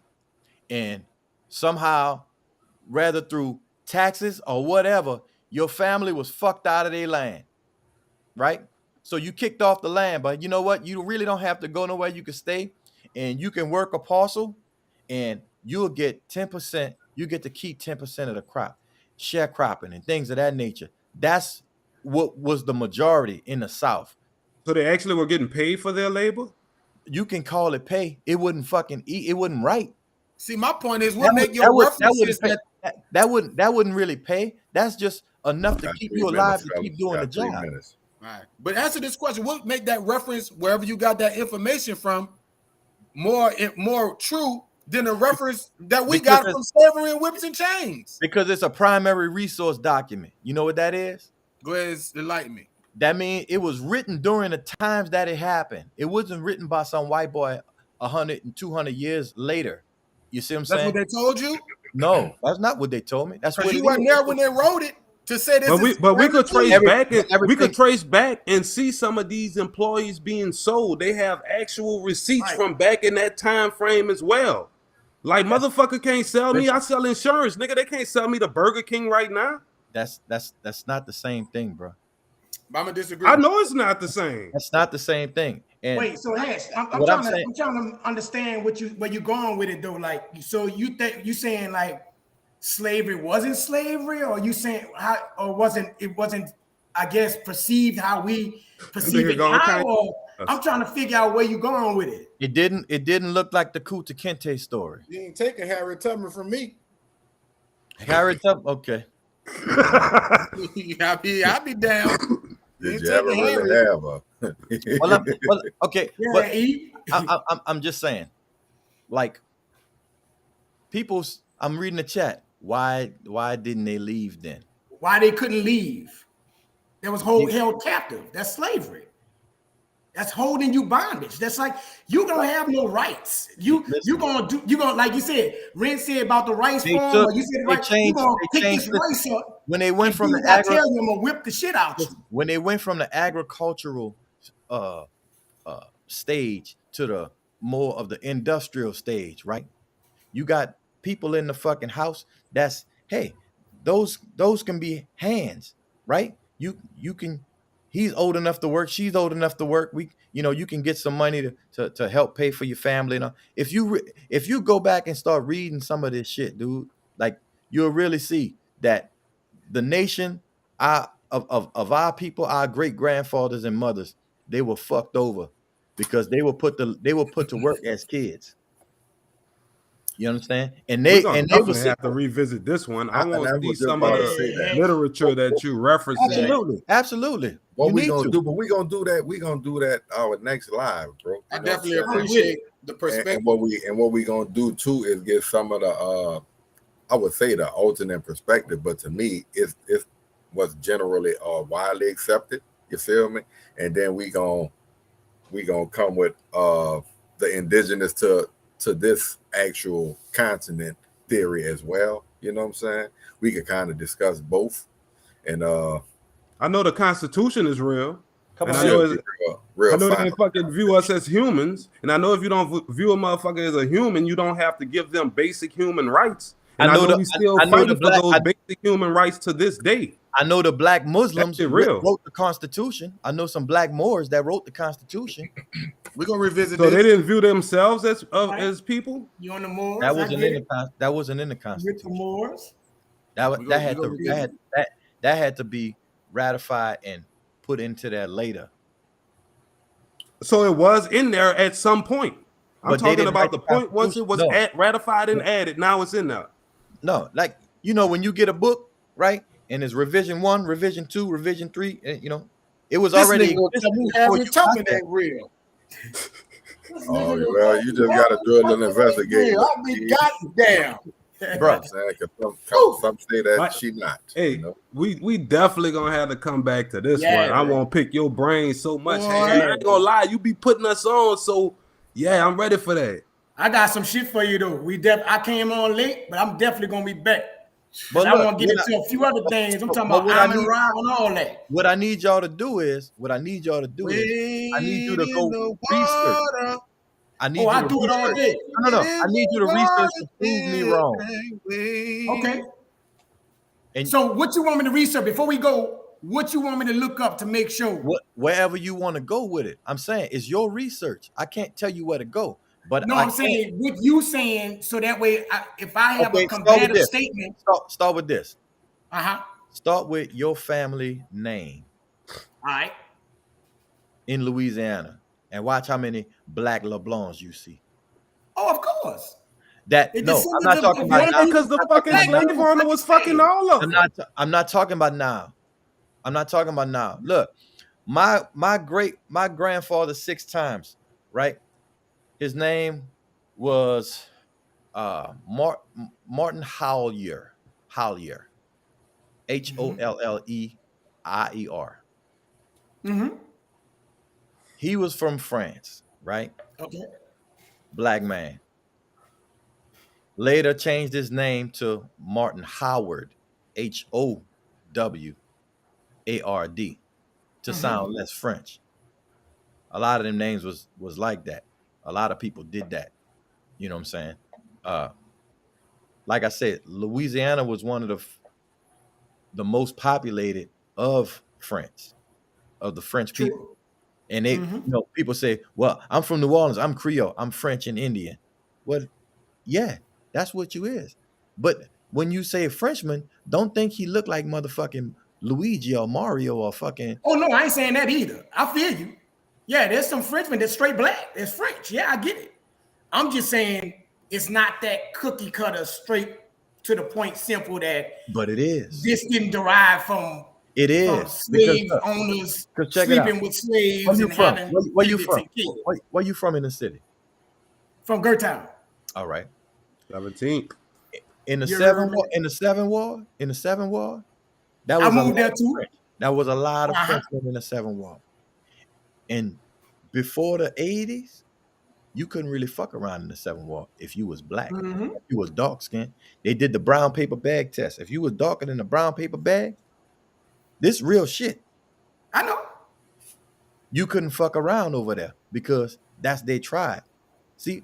And somehow, rather through taxes or whatever, your family was fucked out of their land, right? So you kicked off the land, but you know what? You really don't have to go nowhere. You can stay and you can work a parcel and you'll get 10%. You get to keep 10% of the crop, sharecropping and things of that nature. That's what was the majority in the South. So they actually were getting paid for their labor? You can call it pay. It wouldn't fucking eat. It wouldn't right. See, my point is, what make your references that wouldn't really pay. That's just enough to keep you alive to keep doing the job. All right. But answer this question: what make that reference, wherever you got that information from, more true than the reference that we got from slavery and whips and chains? Because it's a primary resource document. You know what that is? Go ahead, enlighten me. That means it was written during the times that it happened. It wasn't written by some white boy 100 and 200 years later. You see what I'm saying? That's what they told you? No, that's not what they told me. That's what you weren't there when they wrote it to say this. But we could trace back and we could trace back and see some of these employees being sold. They have actual receipts from back in that time frame as well. Like motherfucker can't sell me. I sell insurance, nigga. They can't sell me the Burger King right now. That's not the same thing, bro. But I'm gonna disagree. I know it's not the same. That's not the same thing. And wait, so Hash, I'm trying to understand where you're going with it though. Like, so you saying like slavery wasn't slavery, or you saying how, or wasn't I guess perceived how we perceive it now? Or I'm trying to figure out where you're going with it. It didn't look like the Kunta Kinte story. You ain't taking Harriet Tubman from me. Harriet Tubman, okay. I'll be down. Did you ever really have a? well, okay. Yeah, but I'm just saying, like, I'm reading the chat. Why didn't they leave then? Why they couldn't leave? They was held captive. That's slavery. That's holding you bondage. That's like you don't have no rights. You gonna like you said. Ren said about the rice farm. You said right. You gonna pick this rice up. When they went from I tell you, I'm gonna whip the shit out you. When they went from the agricultural stage to the more of the industrial stage, right? You got people in the fucking house. That's those can be hands, right? You can. He's old enough to work. She's old enough to work. You can get some money to help pay for your family. If you go back and start reading some of this shit, dude, like you'll really see that the nation of our people, our great grandfathers and mothers, they were fucked over because they were put to work as kids. You understand? And they would have to revisit this one. I want to see some of the literature that you referenced. Absolutely. What we gonna do? But we gonna do that. We gonna do that our next live, bro. I definitely appreciate the perspective. And what we gonna do too is get some of the I would say the alternate perspective, but to me, it's what's generally widely accepted. You feel me? And then we gonna come with the indigenous to this actual continent theory as well. You know what I'm saying? We could kind of discuss both. And I know the Constitution is real. Come and on, I know, real they fucking view us as humans. And I know if you don't view a motherfucker as a human, you don't have to give them basic human rights. And I know we still fighting for those basic human rights to this day. I know the black Muslims wrote the Constitution. I know some black Moors that wrote the Constitution. We're gonna revisit. So they didn't view themselves as people. You on the Moors? That wasn't in the Constitution. With the Moors. That had to be ratified and put into that later. So it was in there at some point. I'm talking about the point once it was ratified and added. Now it's in there. No, like when you get a book, right, and it's revision 1, revision 2, revision 3, and it was already. That real. Oh well, you just gotta do a little investigation. I'll be goddamn. Bro, some say that she not. Hey, we definitely gonna have to come back to this one. I won't pick your brain so much. Hey, I ain't gonna lie, you be putting us on, so yeah, I'm ready for that. I got some shit for you though. I came on late, but I'm definitely gonna be back. But I want to get into a few other things. I'm talking about Amon Ra and all that. What I need y'all to do is, I need you to go research. I do it all day. No. I need you to research to prove me wrong. Okay. And so what you want me to research before we go? What you want me to look up to make sure? Wherever you want to go with it. I'm saying it's your research. I can't tell you where to go. But I'm saying what you saying, so that way, if I have a combative statement, start with this. Start with your family name. All right. In Louisiana, and watch how many black LeBlancs you see. Oh, of course. I'm not talking about now because the fucking slave owner was fucking all of them. I'm not talking about now. I'm not talking about now. Look, my grandfather 6 times, right? His name was Martin Hollier. Hollier. Holleier. Mm-hmm. He was from France, right? Okay. Black man. Later changed his name to Martin Howard, Howard, to sound less French. A lot of them names was like that. A lot of people did that. You know what I'm saying? Like I said, Louisiana was one of the most populated of France, of the French people. And they, people say, well, I'm from New Orleans. I'm Creole. I'm French and Indian. Well, yeah, that's what you is. But when you say a Frenchman, don't think he looked like motherfucking Luigi or Mario or fucking. Oh, no, I ain't saying that either. I feel you. Yeah, there's some Frenchmen that's straight black. It's French. Yeah, I get it. I'm just saying it's not that cookie cutter straight to the point simple that. But it is. This didn't derive from. It is. From slave owners sleeping with slaves. Where you from? Where you from? Where you from in the city? From Gertown. All right. 17th. In the 7th ward. That was I moved there too. That was a lot of Frenchmen in the 7th ward. And before the 80s, you couldn't really fuck around in the 7th ward if you was black. If you was dark skinned. They did the brown paper bag test. If you was darker than the brown paper bag, this real shit. I know. You couldn't fuck around over there because that's their tribe. See,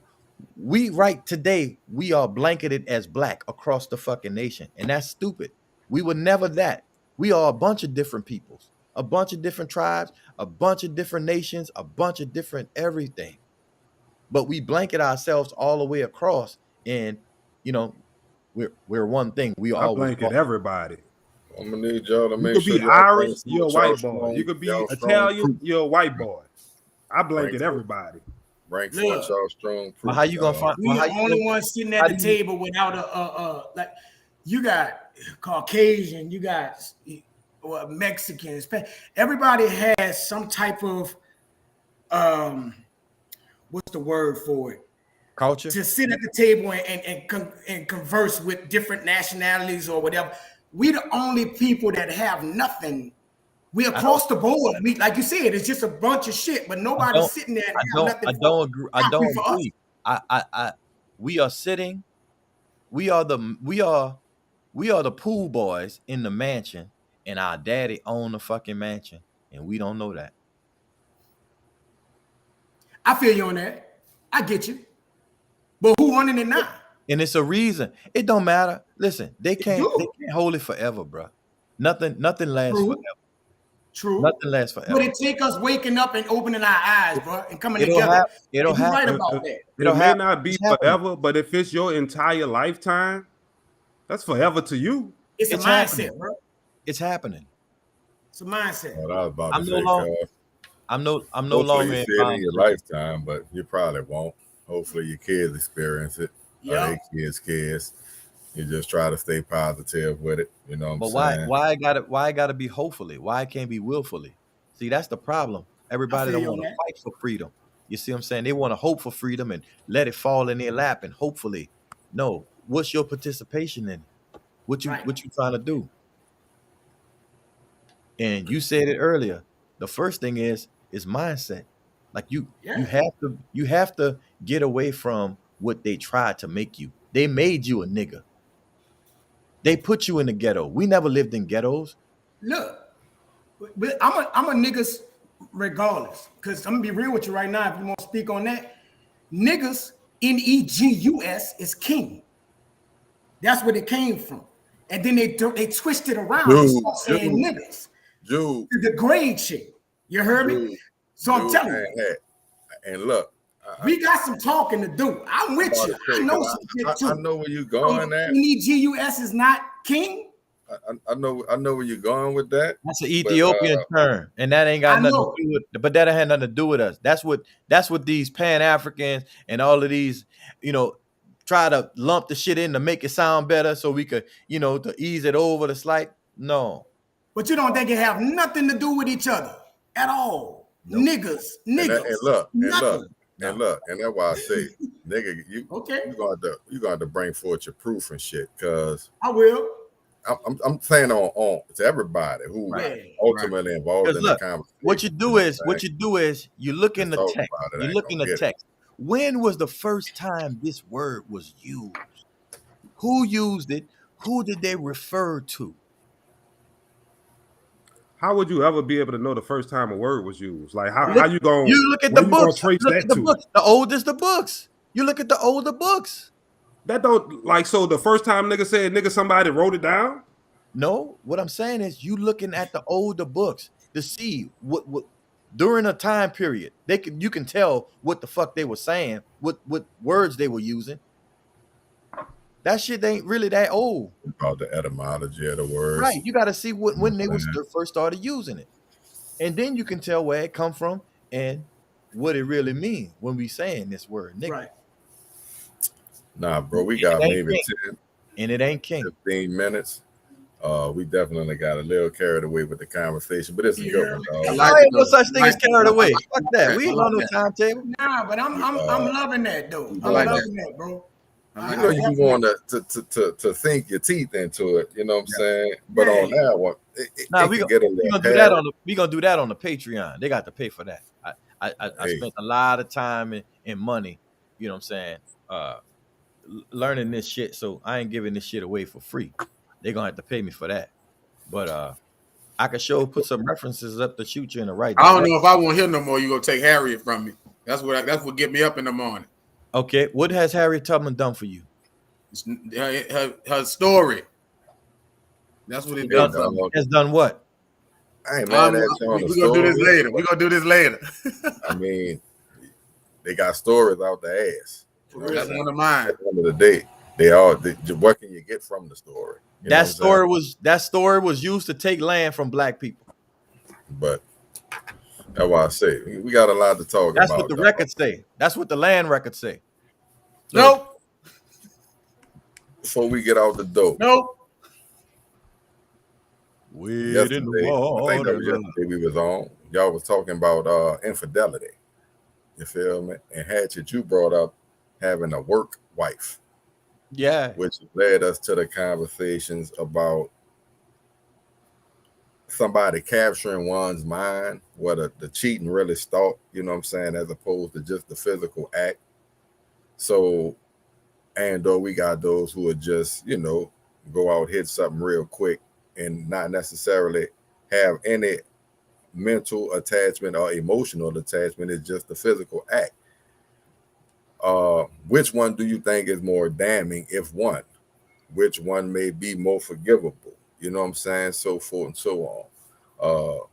we right today, we are blanketed as black across the fucking nation. And that's stupid. We were never that. We are a bunch of different peoples, a bunch of different tribes, a bunch of different nations, a bunch of different everything. But we blanket ourselves all the way across, and we're one thing. We all blanket everybody. I'm gonna need y'all to make sure. You could be Irish, you're a white boy. You could be Italian, you're a white boy. I blanket everybody. Rank for y'all strong. Well, how you gonna find? We the only one sitting at the table without like you got Caucasian, you got Mexicans. Everybody has some type of what's the word for it? Culture. To sit at the table and converse with different nationalities or whatever. We the only people that have nothing. We across the board. We, like you said, it's just a bunch of shit, but nobody's sitting there. I don't agree. I don't agree. We are sitting we are the pool boys in the mansion, and our daddy own the fucking mansion, and we don't know that. I feel you on that. I get you. But who running it now? And it's a reason. It don't matter. Listen, they can't hold it forever, bro. Nothing lasts forever. True. Nothing lasts forever. But it take us waking up and opening our eyes, bro, and coming together. It'll happen. Right about that. It may not be forever, but if it's your entire lifetime, that's forever to you. It's a mindset, bro. It's happening. It's a mindset. What I was about to say, I'm no longer you see it in your lifetime, but you probably won't. Hopefully your kids experience it. Yeah. Kids. You just try to stay positive with it. You know what I'm saying? Why it gotta be hopefully? Why it can't be willfully? See, that's the problem. Everybody don't want to fight for freedom. You see what I'm saying? They want to hope for freedom and let it fall in their lap and hopefully. No, what's your participation in it? What you trying to do? And you said it earlier. The first thing is mindset. Like you have to get away from what they tried to make you. They made you a nigga. They put you in the ghetto. We never lived in ghettos. Look, but I'm a niggas regardless. Because I'm gonna be real with you right now. If you want to speak on that, niggas, Negus, is king. That's where it came from. And then they twist it around and start saying niggas. To degrade shit. You heard me? So I'm telling you. And look, we got some talking to do. I'm with you. I know some shit too. I know where you're going at. Negus is not king. I know where you're going with that. That's an Ethiopian term, and that ain't got nothing to do with. But that had nothing to do with us. That's what these Pan-Africans and all of these, try to lump the shit in to make it sound better, so we could, to ease it over the slight. No. But you don't think it have nothing to do with each other at all? Nope. Niggas. And look, and that's why I say, nigga, you're going to bring forth your proof and shit, because I will. I'm saying on to everybody who ultimately involved in the conversation. What you do is you look in the text. You look in the text. When was the first time this word was used? Who used it? Who did they refer to? How would you ever be able to know the first time a word was used? Like how you going? You look at the books. The oldest the books. You look at the older books. That don't so the first time nigga said nigga, somebody wrote it down? No, what I'm saying is you looking at the older books to see what during a time period you can tell what the fuck they were saying, what words they were using. That shit ain't really that old. About the etymology of the words. Right. You got to see when they first started using it. And then you can tell where it come from and what it really means when we saying this word, nigga. Right. Nah, bro, we got maybe 10. And it ain't king. 15 minutes. We definitely got a little carried away with the conversation, but it's a good one, dog. There ain't no such thing as carried away. Fuck that. We ain't on no timetable. Nah, but I'm loving that though. I'm loving that, bro. You know you want to sink your teeth into it, you know what I'm saying? But on that one, we're gonna do that on the Patreon. They got to pay for that. I spent a lot of time and money, you know what I'm saying, learning this shit, so I ain't giving this shit away for free. They're gonna have to pay me for that. But I can put some references up to shoot you in the right direction. I don't know if I won't hear no more. You gonna take Harriet from me. That's what get me up in the morning. Okay, what has Harriet Tubman done for you? Her story. That's what it does. Has done what? I ain't mad at you on the story. We're gonna do this later. I mean, they got stories out the ass. That's one of mine. At the end of the day, what can you get from the story? That story was used to take land from black people. But that's why I say we got a lot to talk about. That's what the records say. That's what the land records say. Nope. Before we get out the door. Nope. Yesterday we was on. Y'all was talking about infidelity. You feel me? And Hatchet, you brought up having a work wife. Yeah. Which led us to the conversations about somebody capturing one's mind, what the cheating really started, you know what I'm saying, as opposed to just the physical act. So And though we got those who are just, go out, hit something real quick and not necessarily have any mental attachment or emotional attachment. It's just the physical act. Which one do you think is more damning, if one? Which one may be more forgivable? You know what I'm saying? So forth and so on.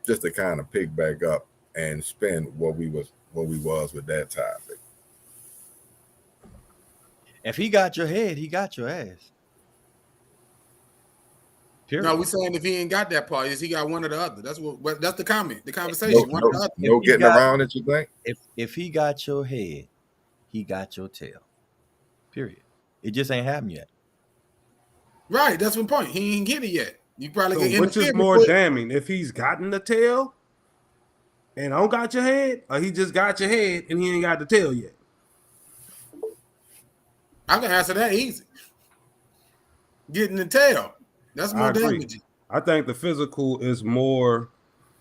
Just to kind of pick back up and spin what we was with that topic. If he got your head, he got your ass. Period. No, we saying if he ain't got that part, is he got one or the other? That's the comment, the conversation. One or the other. No getting around it, you think? If he got your head, he got your tail. Period. It just ain't happened yet. Right, that's one point. He ain't get it yet. You probably get which is more damning, if he's gotten the tail and don't got your head, or he just got your head and he ain't got the tail yet? I can answer that easy. Getting the tail. That's more damaging. I think the physical is more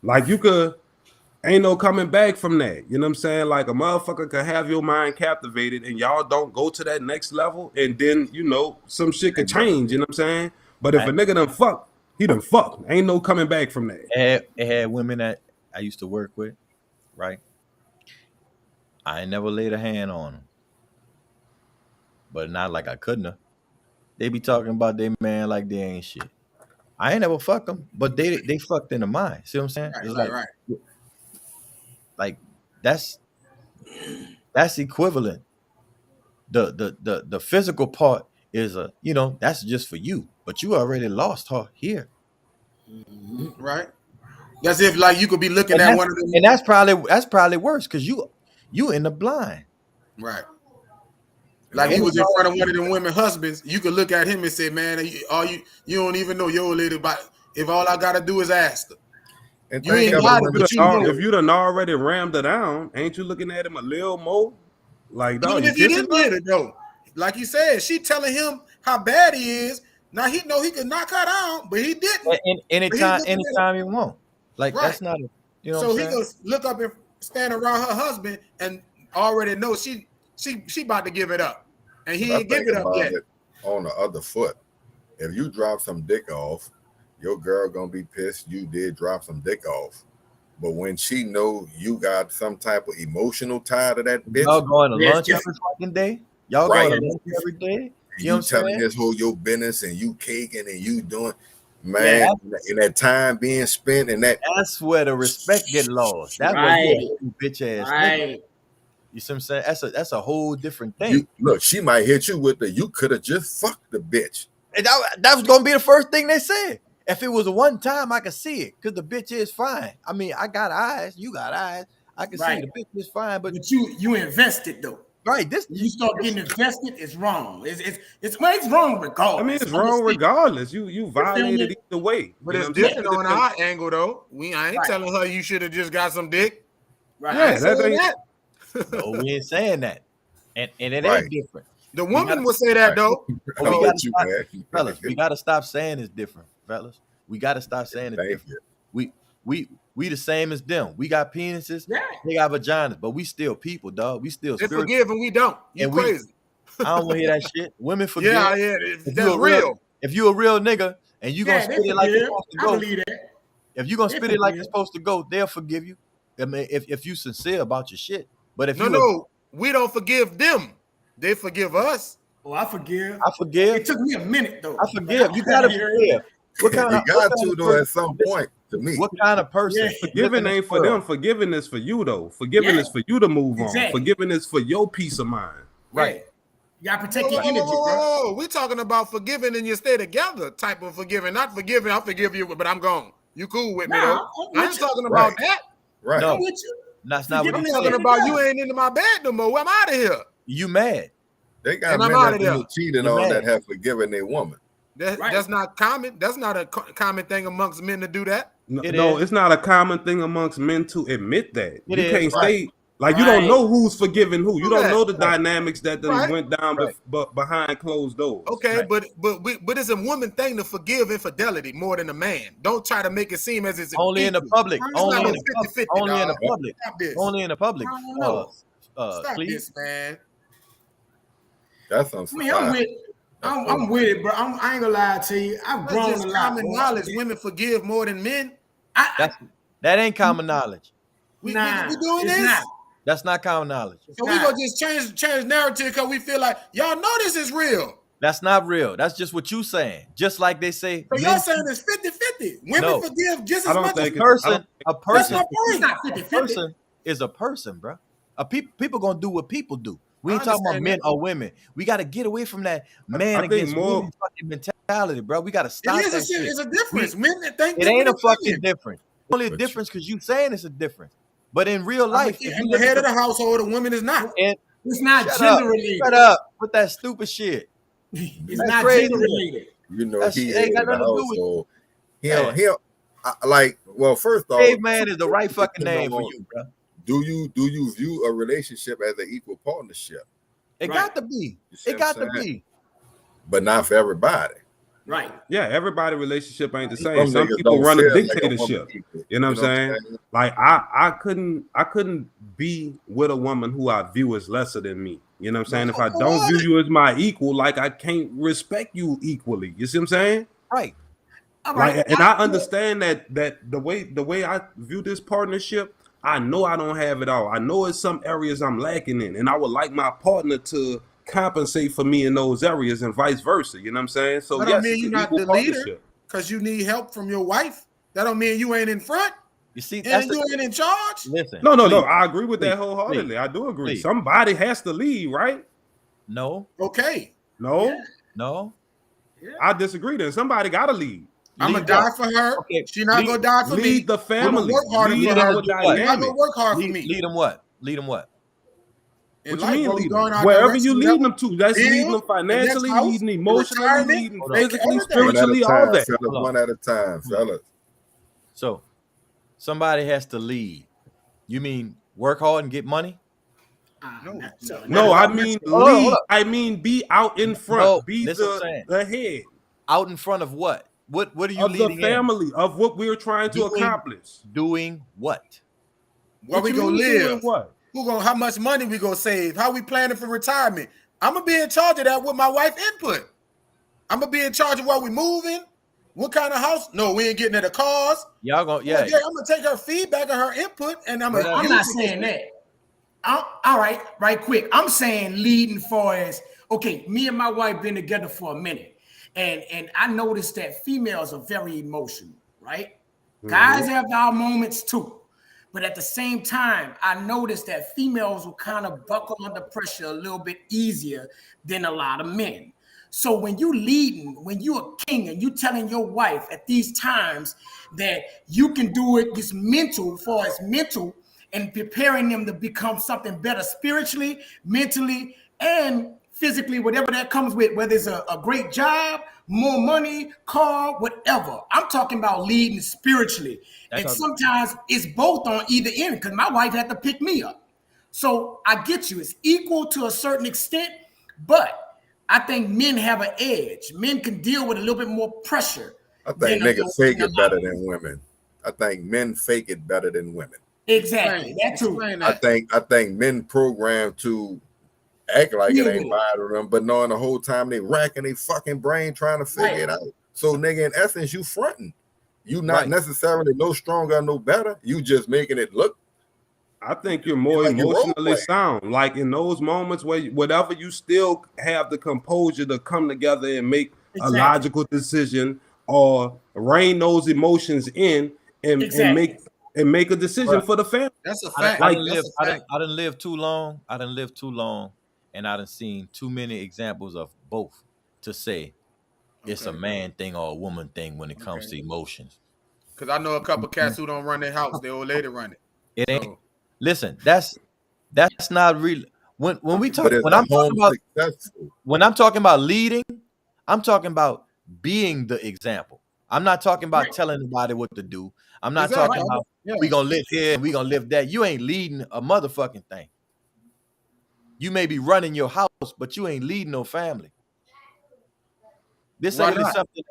like ain't no coming back from that. You know what I'm saying? Like a motherfucker could have your mind captivated and y'all don't go to that next level, and then some shit could change. You know what I'm saying? But if a nigga done fuck, he done fuck. Ain't no coming back from that. It had women that I used to work with, right? I ain't never laid a hand on them, but not like I couldn't have. They be talking about their man like they ain't shit. I ain't never fucked them, but they fucked in the mind. See what I'm saying? Right. Like that's equivalent. The physical part is that's just for you, but you already lost her here. Right. That's if like you could be looking at one of them, and that's probably worse because you in the blind. Right. Like he was in front of one of them women husbands, you could look at him and say, "Man, you don't even know your lady, but if all I gotta do is ask her." And you ain't got it, but if you done already rammed her down, ain't you looking at him a little more? Like, dog, even if you didn't get it though, like you said, she telling him how bad he is. Now he know he could knock her down, but he didn't. Anytime he want. Like right. That's not So he goes look up and stand around her husband and already know she about to give it up, and he ain't give it up yet. On the other foot, if you drop some dick off, your girl gonna be pissed you did drop some dick off. But when she know you got some type of emotional tie to that bitch, y'all going to lunch every fucking day. Y'all going to lunch every day. You telling this whole your business and you caking and you doing, man, in that time being spent and that's where the respect get lost. That's where you bitch ass nigga. You see what I'm saying? That's a whole different thing. Look, she might hit you with you could have just fucked the bitch. And that was gonna be the first thing they said. If it was a one time, I could see it because the bitch is fine. I mean, I got eyes, you got eyes. I can see the bitch is fine, but you invested though. Right, you start getting invested, it's wrong. It's wrong regardless. I mean, it's wrong regardless. You violated either way. But it's different on our angle though. I ain't telling her you should have just got some dick. Right. Yeah, that. No, we ain't saying that, and it ain't different. The woman will say that though. Fellas, we gotta stop saying it's different, fellas. We gotta stop saying it's different. We the same as them. We got penises, they got vaginas, but we still people, dog. We still they forgive and we don't. You and crazy. I don't want to hear that shit. Women forgive. Yeah, that's real. If you a real nigga and you gonna spit it like it's supposed to go, I believe that. If you gonna spit it like it's supposed to go, they'll forgive you. I mean, if you sincere about your shit. But if we don't forgive them. They forgive us. Oh, I forgive. It took me a minute though. I forgive. You gotta forgive. What kind of got to though at some point to me. What kind of person? Forgiving ain't for them. Forgiving is for you though. Forgiving is for you to move on. Forgiving is for your peace of mind. Right. You gotta protect your energy, bro. We talking about forgiving and you stay together type of forgiving. Not forgiving. I forgive you, but I'm gone. You cool with me though? I ain't talking about that. Right. No. I'm with you. That's not what I'm I'm talking about. You ain't into my bed no more. I'm out of here. You mad? They got men that cheating on that have forgiven their woman. That's not common. That's not a common thing amongst men to do that. No, it's not a common thing amongst men to admit that. You can't stay like you don't know who's forgiving who. You don't know the dynamics that went down behind closed doors. Okay, but it's a woman thing to forgive infidelity more than a man. Don't try to make it seem as it's only in the public. Only in the public. Stop this. Only in the public. Stop this, man. That's I mean, I'm with it, bro. I ain't gonna lie to you. I've grown a lot. Common knowledge. Women forgive more than men. That ain't common knowledge. We doing this? Not. That's not common knowledge. So we gonna just change narrative because we feel like y'all know this is real. That's not real. That's just what you saying. Just like they say. So y'all saying it's 50-50. Women forgive just as much as a person. That's my point. A person is a person, bro. People gonna do what people do. We ain't talking about men or women. We got to get away from that man against woman fucking mentality, bro. We got to stop that shit. It's a difference. Men think it ain't a fucking difference. Only a difference because you saying it's a difference. But in real life, if you the head of the household, a woman is not. It's not gender related. Shut up with that stupid shit. It's not gender related. You know, That's, he ain't got got nothing to do with he'll like. Well, first off, caveman is the right fucking name for you, bro. Do you view a relationship as an equal partnership? It got to be. It got to be. But not for everybody. Right. Yeah, everybody relationship ain't the same. Some people run a dictatorship. You know what I'm saying? Like I couldn't be with a woman who I view as lesser than me. You know what I'm saying? If I don't view you as my equal, like I can't respect you equally. You see what I'm saying? Right. Like, and I understand that the way I view this partnership, I know I don't have it all. I know in some areas I'm lacking in, and I would like my partner to compensate for me in those areas and vice versa. You know what I'm saying? So that don't mean you're not the leader because you need help from your wife. That don't mean you ain't in front. You see, and you ain't in charge. Listen, no. I agree with that wholeheartedly. I do agree. Somebody has to lead, right? No. Okay. No. Yeah. No. Yeah. I disagree. Then somebody got to lead. I'm gonna die for her. Okay. She not gonna die for me. Lead the family. Work harder for her. Not gonna work hard for me. Lead them what? Lead them what? What you mean lead them? Wherever you lead them to, that's leading them financially, leading emotionally, leading physically, spiritually, all that. One at a time, fellas. So, somebody has to lead. You mean work hard and get money? No, I mean lead. I mean be out in front. Be the head. Out in front of what? What are you leading? Of the family, of what we're trying to accomplish. Doing what? Where we gonna live? What? How much money we gonna save? How we planning for retirement? I'm gonna be in charge of that with my wife input. I'm gonna be in charge of where we moving, what kind of house. No, we ain't getting into cars. Y'all gonna I'm gonna take her feedback and her input, and I'm not saying that. All right, quick. I'm saying leading for as okay. Me and my wife been together for a minute, and I noticed that females are very emotional, right? Mm-hmm. Guys have our moments too. But at the same time, I noticed that females will kind of buckle under pressure a little bit easier than a lot of men. So when you leading, when you a king and you telling your wife at these times that you can do it, this mental, for as mental, and preparing them to become something better spiritually, mentally, and physically, whatever that comes with, whether it's a great job, more money, car, whatever. I'm talking about leading spiritually. And sometimes it's both on either end because my wife had to pick me up. So I get you. It's equal to a certain extent, but I think men have an edge. Men can deal with a little bit more pressure. I think niggas fake it better than women. I think men fake it better than women. Exactly. That too. I think men program to act like it ain't bothering them, but knowing the whole time they racking their fucking brain trying to figure it out. So nigga, in essence, you fronting. You not necessarily no stronger, no better. You just making it look. I think you're more emotionally sound. Like in those moments where whatever you still have the composure to come together and make a logical decision or rein those emotions in and make a decision for the family. That's a fact. I didn't live too long. And I done seen too many examples of both to say it's a man thing or a woman thing when it comes to emotions. Because I know a couple cats who don't run their house, their old lady run it. It ain't. So. Listen, that's not real. When we talk, when I'm talking about leading, I'm talking about being the example. I'm not talking about telling anybody what to do. I'm not talking about we gonna live here and we gonna live that. You ain't leading a motherfucking thing. You may be running your house, but you ain't leading no family. This ain't something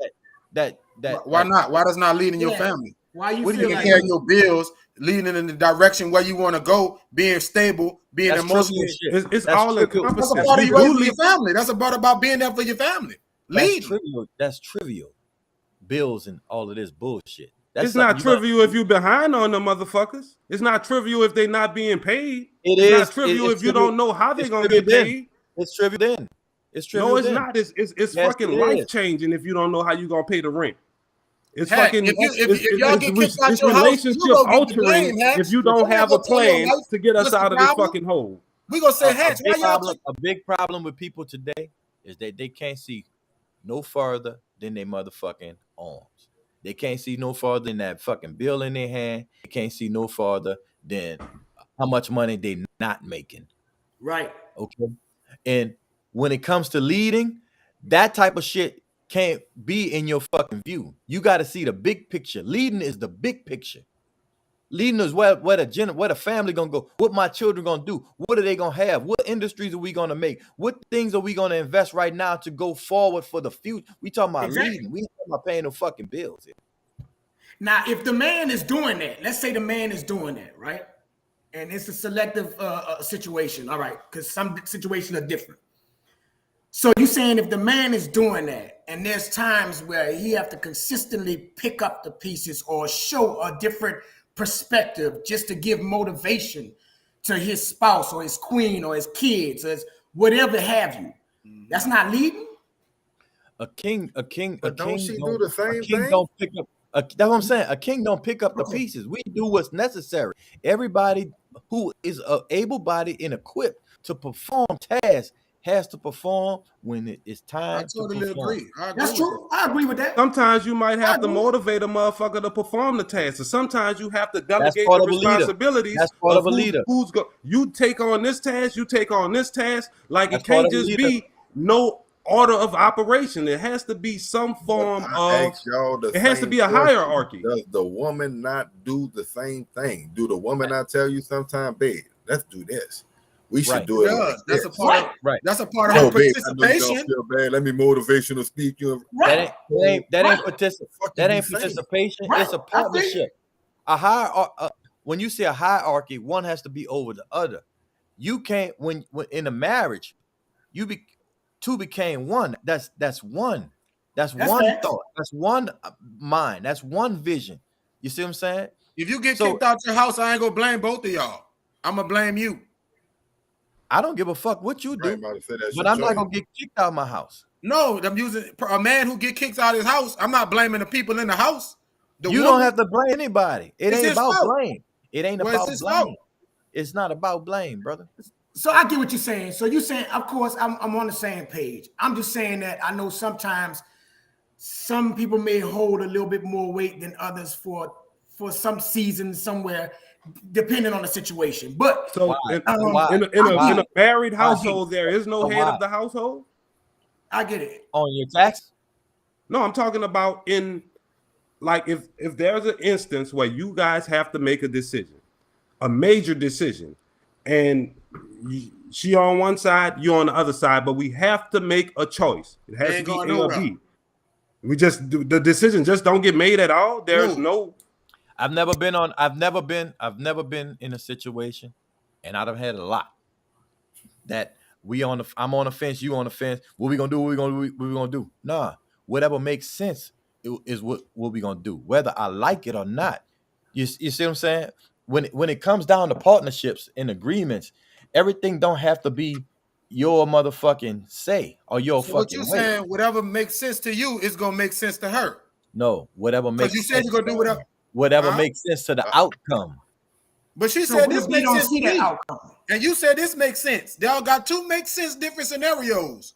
that why not? Why does not leading your family? Why you taking care of your bills? leading in the direction where you want to go, being stable, being That's emotionally. trivial shit. It's all trivial. That's a encompassing. part of We you do for your lead. family. That's about being there for your family. That's Leading. trivial. That's trivial. Bills and all of this bullshit. That's It's not something you gotta- trivial if you behind on the motherfuckers. It's not trivial if they not being paid. It It's is. not trivial It's if you trivial. don't know how they're It's gonna trivial get then. paid. It's trivial then. It's trivial No, it's then. not. It's Yes, fucking it life is. changing if you don't know how you gonna pay the rent. It's Heck, fucking. if y'all get kicked out it's your house, relationship you gonna get the altering blame, Hatch. if you don't We're not have a gonna tell your plan wife to get us what's the out of this problem. fucking hole. We gonna say, Hatch, why y'all A big problem with people today is that they can't see no further than their motherfucking arms. They can't see no farther than that fucking bill in their hand. They can't see no farther than how much money they not making. Right. Okay. And when it comes to leading, that type of shit can't be in your fucking view. You got to see the big picture. Leading is the big picture. Leading is where the family gonna go. What my children gonna do? What are they gonna have? What industries are we gonna make? What things are we gonna invest right now to go forward for the future? We talking about Exactly. leading. We talking about paying no fucking bills. Now, if the man is doing that, let's say the man is doing that, right? And it's a selective situation, all right, because some situations are different. So you're saying if the man is doing that, and there's times where he have to consistently pick up the pieces or show a different perspective just to give motivation to his spouse or his queen or his kids or his whatever have you, that's not leading? But don't she do the same A king thing? don't pick up. That's what I'm saying. A king don't pick up the pieces. We do what's necessary. Everybody who is able-bodied and equipped to perform tasks has to perform when it is time I totally to perform. agree. I agree That's with true. I agree with that. Sometimes you might have to agree. motivate a motherfucker to perform the task. And sometimes you have to delegate part the of a leader. responsibilities. That's part of a leader. You take on this task, you take on this task. Like That's it can't part of a just leader. be no order of operation. It has to be some form I of. asked y'all the It has to same be a question. hierarchy. Does the woman not do the same thing? Do the woman not tell you sometimes, babe, let's do this? We should Right. do it. Yeah, Like that's a this. part of Right. that's a part of Oh, her babe, I know you participation. don't feel bad. Let me motivational speak you. Right. That ain't Fuck you participation. Right. It's a I feel you. partnership. A hierarchy. When you say a hierarchy, one has to be over the other. You can't when in a marriage, two became one. That's one. That's one facts. thought. That's one mind. That's one vision. You see what I'm saying? If you get So- kicked out your house, I ain't gonna blame both of y'all. I'm gonna blame you. I don't give a fuck what you do, Right, about to say that's but your I'm not choice. gonna get kicked out of my house. No, I'm using a man who get kicked out of his house. I'm not blaming the people in the house. The You woman- don't have to blame anybody. It It's ain't his about fault. blame. It ain't Well, it's about his blame. fault. It's not about blame, brother. So I get what you're saying. So you're saying, of course, I'm on the same page. I'm just saying that I know sometimes some people may hold a little bit more weight than others for some season somewhere, depending on the situation. But So Why? in Why? a married Why? household, there is no But head why? of the household. I get it. On your tax? No, I'm talking about in like if there's an instance where you guys have to make a decision, a major decision, and she on one side, you on the other side, but we have to make a choice. It has to Ain't be going A or nowhere. B. We just do the decision just don't get made at all. There's no. I've never been in a situation, and I've had a lot that I'm on the fence, you on the fence. What we gonna do? What we gonna do? Nah, whatever makes sense is what we gonna do, whether I like it or not. You see what I'm saying? When it comes down to partnerships and agreements, everything don't have to be your motherfucking say or your So what fucking you way. saying? Whatever makes sense to you is gonna make sense to her. No, whatever makes Because you said sense. you're gonna do whatever. Whatever Huh? makes sense to the outcome. But she So said what this if we makes don't sense see to that me. outcome? And you said this makes sense. They all got two make sense different scenarios.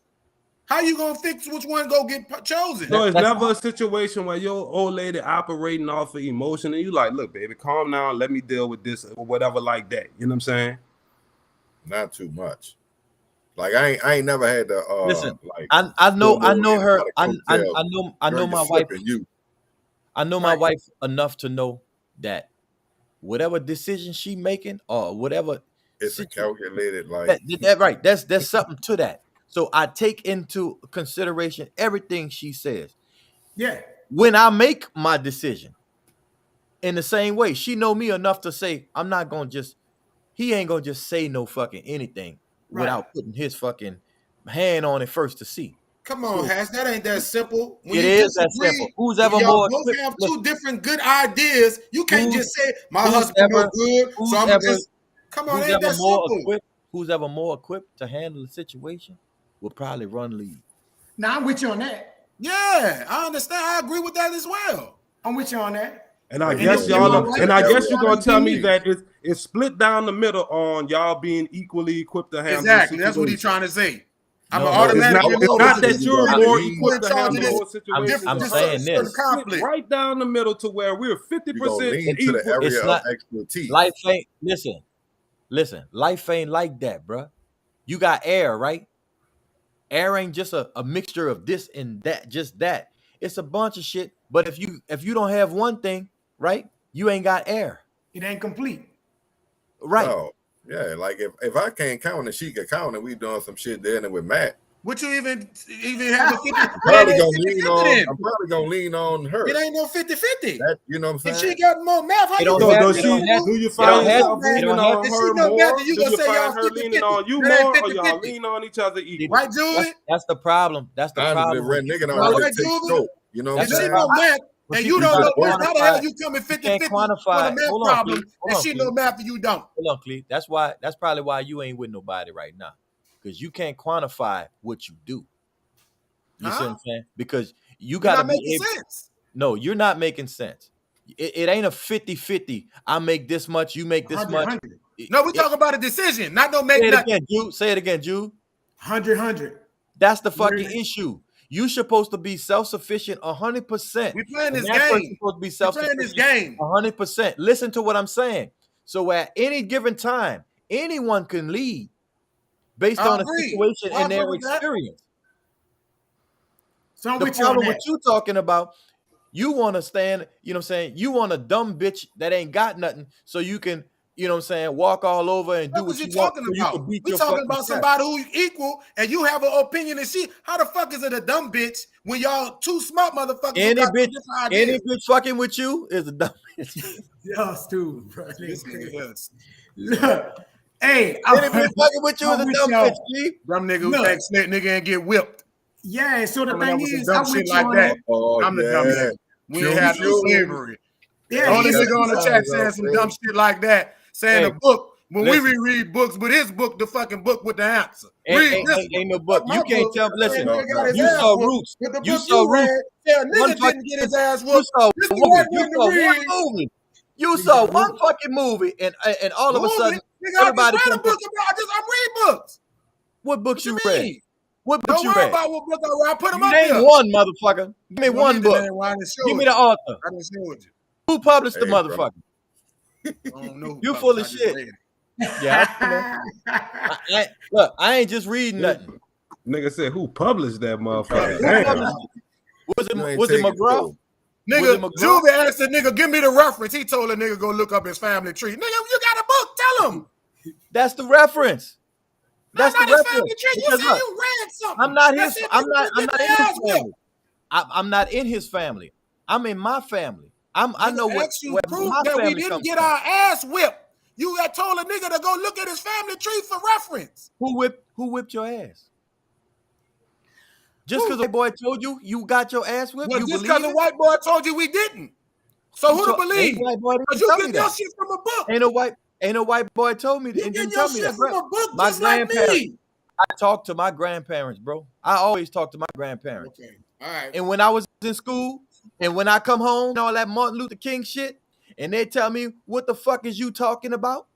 How you gonna fix which one go get chosen? So it's That's- never a situation where your old lady operating off of emotion and you like, look, baby, calm down, let me deal with this or whatever like that. You know what I'm saying? Not too much. Like I ain't never had to Listen, like I know her. Like I coattails. know Girl, my you're wife. flipping you. I know my wife enough to know that whatever decision she making or whatever, It's a calculated like that right. There's something to that. So I take into consideration everything she says Yeah. when I make my decision. in the same way, she know me enough to say, he ain't gonna just say no fucking anything without putting his fucking hand on it first to see. Come on, Hash. That ain't that simple. When it is that simple. Who's ever more? Both have two different good ideas. You can't just say my husband no good. So I'm just come on. Ain't that simple? Who's ever more equipped to handle the situation will probably run lead. Now I'm with you on that. Yeah, I understand. I agree with that as well. I'm with you on that. And I guess y'all, and I guess you're gonna tell me that it's split down the middle on y'all being equally equipped to handle. Exactly. That's what he's trying to say. I'm automatically. It's not that you're more equipped to handle the whole situation. I'm saying this. Right down the middle to where we're 50% into the area of expertise. Life ain't listen. Life ain't like that, bro. You got air, right? Air ain't just a mixture of this and that, just that. It's a bunch of shit. But if you don't have one thing, right, you ain't got air. It ain't complete. Right. Oh, yeah, like if I can't count and she can count and we doing some shit there and with Matt. Would you even have a 50? I'm probably gonna lean on her. It ain't no 50-50. You know what I'm saying? If she got more math, how you do you find yourself leaning on her more? Do you find her leaning on you more, or y'all lean on each other equal? Right, Julie? That's the problem. That's the problem. You know, if she know math and you don't know math, how the hell you coming 50-50 on a math problem and she know math and you don't? Hold on, Cleve. That's probably why you ain't with nobody right now. Because you can't quantify what you do. You see what I'm saying? Because you got to make sense. No, you're not making sense. It ain't a 50-50. I make this much, you make this much. No, we're talking about a decision, not no make nothing. Say it again, Jude. 100. That's the fucking issue. You supposed to be self-sufficient 100%. We playing this game. Supposed to be self-sufficient 100%. Listen to what I'm saying. So at any given time, anyone can lead based on a situation and their experience. So the problem what you talking about, you want to stand, you know what I'm saying? You want a dumb bitch that ain't got nothing so you can, you know what I'm saying, walk all over and do what you want. Talking about? We talking about somebody who's equal and you have an opinion and she, how the fuck is it a dumb bitch when y'all two smart motherfuckers? Any bitch fucking with you is a dumb bitch. Y'all stupid, bro. Look. Hey, I'm fucking with you as a dumb bitch, G. Dumb nigga who thinks snake nigga and get whipped. Yeah, so the thing is, dumb shit like that. I'm the dumb nigga. We ain't had no slavery. Yeah, only nigga on the chat saying some dumb shit like that, saying a book. When we reread books, but his book, the fucking book with the answer. Ain't no book. You can't tell. Listen, you saw Roots. You saw Roots. Nigga didn't get his ass whooped. You saw one fucking movie, and all of a sudden, everybody read a book about this. I'm reading books. What books you read? What books you read? Don't worry about what book I read. I put them up there. Name one, motherfucker. Give me one book. Give me the author. I didn't show it. Who published the motherfucker? I don't know. You full of shit. Yeah. Look, I ain't just reading nothing. Nigga said, who published that motherfucker? Was it McGraw? Nigga, Juvie asked the nigga, give me the reference. He told the nigga, go look up his family tree. Nigga, you got a book. Tell him. That's the reference. That's not the his family tree. You said you read something. I'm not in his family. I'm not in his family. I'm in my family. I know what proof that we didn't get our ass whipped. You had told a nigga to go look at his family tree for reference. Who whipped your ass? Just because a boy told you you got your ass whipped? Well, just because a white boy told you we didn't. So who to believe? Because you get your shit from a book. Ain't no white boy told me. You get your shit from a book my just like me. I talk to my grandparents, bro. I always talk to my grandparents. Okay, all right. And when I was in school, and when I come home, and all that Martin Luther King shit, and they tell me, what the fuck is you talking about?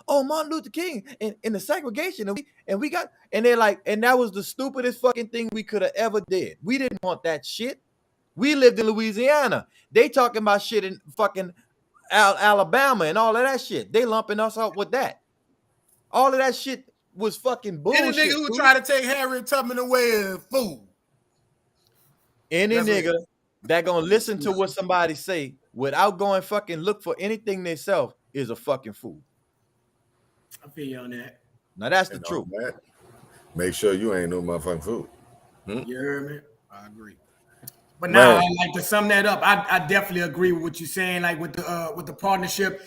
Oh, Martin Luther King and the segregation, and they're like, and that was the stupidest fucking thing we could have ever did. We didn't want that shit. We lived in Louisiana. They talking about shit in fucking Alabama and all of that shit. They lumping us up with that. All of that shit was fucking bullshit. Any nigga who try to take Harriet Tubman away is a fool. Any nigga that gonna listen to what somebody say without going fucking look for anything themselves is a fucking fool. I feel you on that. Now that's the truth. Make sure you ain't no motherfucking fool. You heard me? I agree. But now, like to sum that up, I definitely agree with what you're saying. Like with the partnership,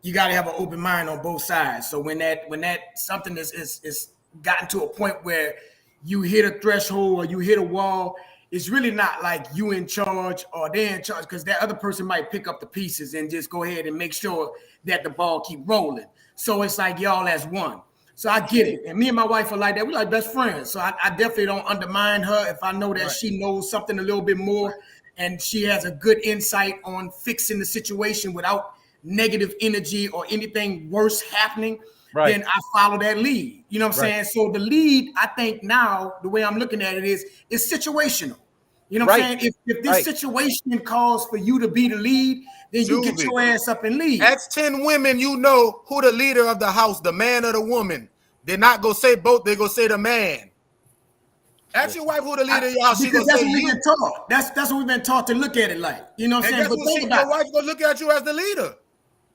you got to have an open mind on both sides. So when that something is gotten to a point where you hit a threshold or you hit a wall, it's really not like you in charge or they're in charge, because that other person might pick up the pieces and just go ahead and make sure that the ball keep rolling. So it's like y'all as one. So I get it. And me and my wife are like that. We like best friends. So I definitely don't undermine her if I know that she knows something a little bit more and she has a good insight on fixing the situation without negative energy or anything worse happening. Right. Then I follow that lead. You know what I'm saying? So the lead, I think now, the way I'm looking at it is situational. You know what I'm saying? If this situation calls for you to be the lead, then you get your ass up and lead. Ask 10 women you know who the leader of the house, the man or the woman. They're not going to say both. They're going to say the man. Ask your wife who the leader of your house. She going to say you. That's what we've been taught to look at it like. You know what I'm saying? But your wife's going to look at you as the leader.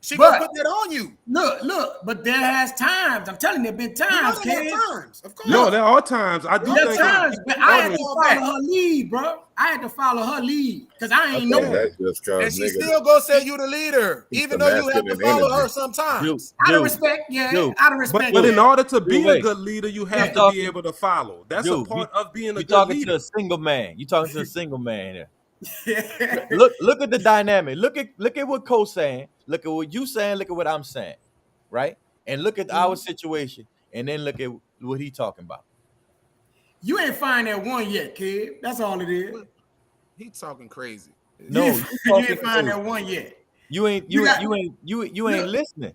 She gonna put that on you. Look, but there has times. I'm telling you, there been times, times. Of course. No, there are times. I do think times, but I had to follow her lead, bro. I had to follow her lead because I ain't know her. And she still gonna say you the leader, even though you have to follow her sometimes. Out of respect, out of respect. But in order to be a good leader, you have to be able to follow. That's a part of being a good leader. You're talking to a single man. You're talking to a single man here. Look at the dynamic. Look at what Cole's saying. Look at what you saying. Look at what I'm saying, right? And look at our situation, and then look at what he talking about. You ain't find that one yet, kid. That's all it is. He talking crazy. No, you ain't find that one yet. You ain't listening.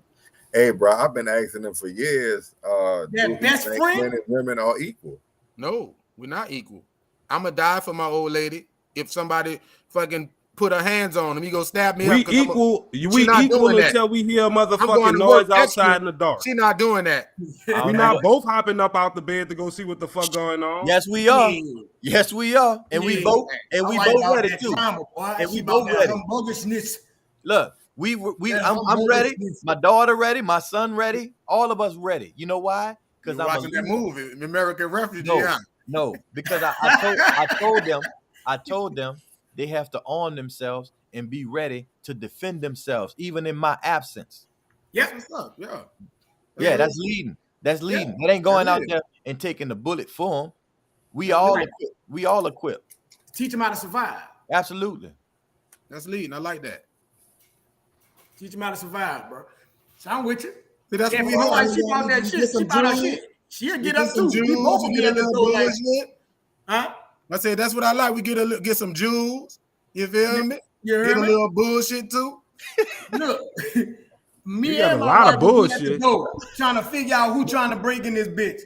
Hey, bro, I've been asking them for years. That best friend, men and women are equal. No, we're not equal. I'm gonna die for my old lady. If somebody fucking put her hands on him, he gonna stab me. We equal until we hear a motherfucking noise outside in the dark. She not doing that. We not both hopping up out the bed to go see what the fuck going on. Yes, we are. Yes, we are. And we both ready too. And we both ready. Look, I'm ready. My daughter ready. My son ready. All of us ready. You know why? Because I'm watching that movie, American Refugee. No, because I told them they have to arm themselves and be ready to defend themselves, even in my absence. Yeah, that's leading. That's leading. It ain't going out there and taking the bullet for them. We all equipped. Teach them how to survive. Absolutely. That's leading. I like that. Teach them how to survive, bro. So I'm with you. See, that's what she bought that shit. She bought that shit. She'll get up too. We both get up and huh? I said that's what I like. We get some jewels. You feel me? You get a little bullshit too. Look, me and my a lot wife of bullshit trying to figure out who trying to break in this bitch.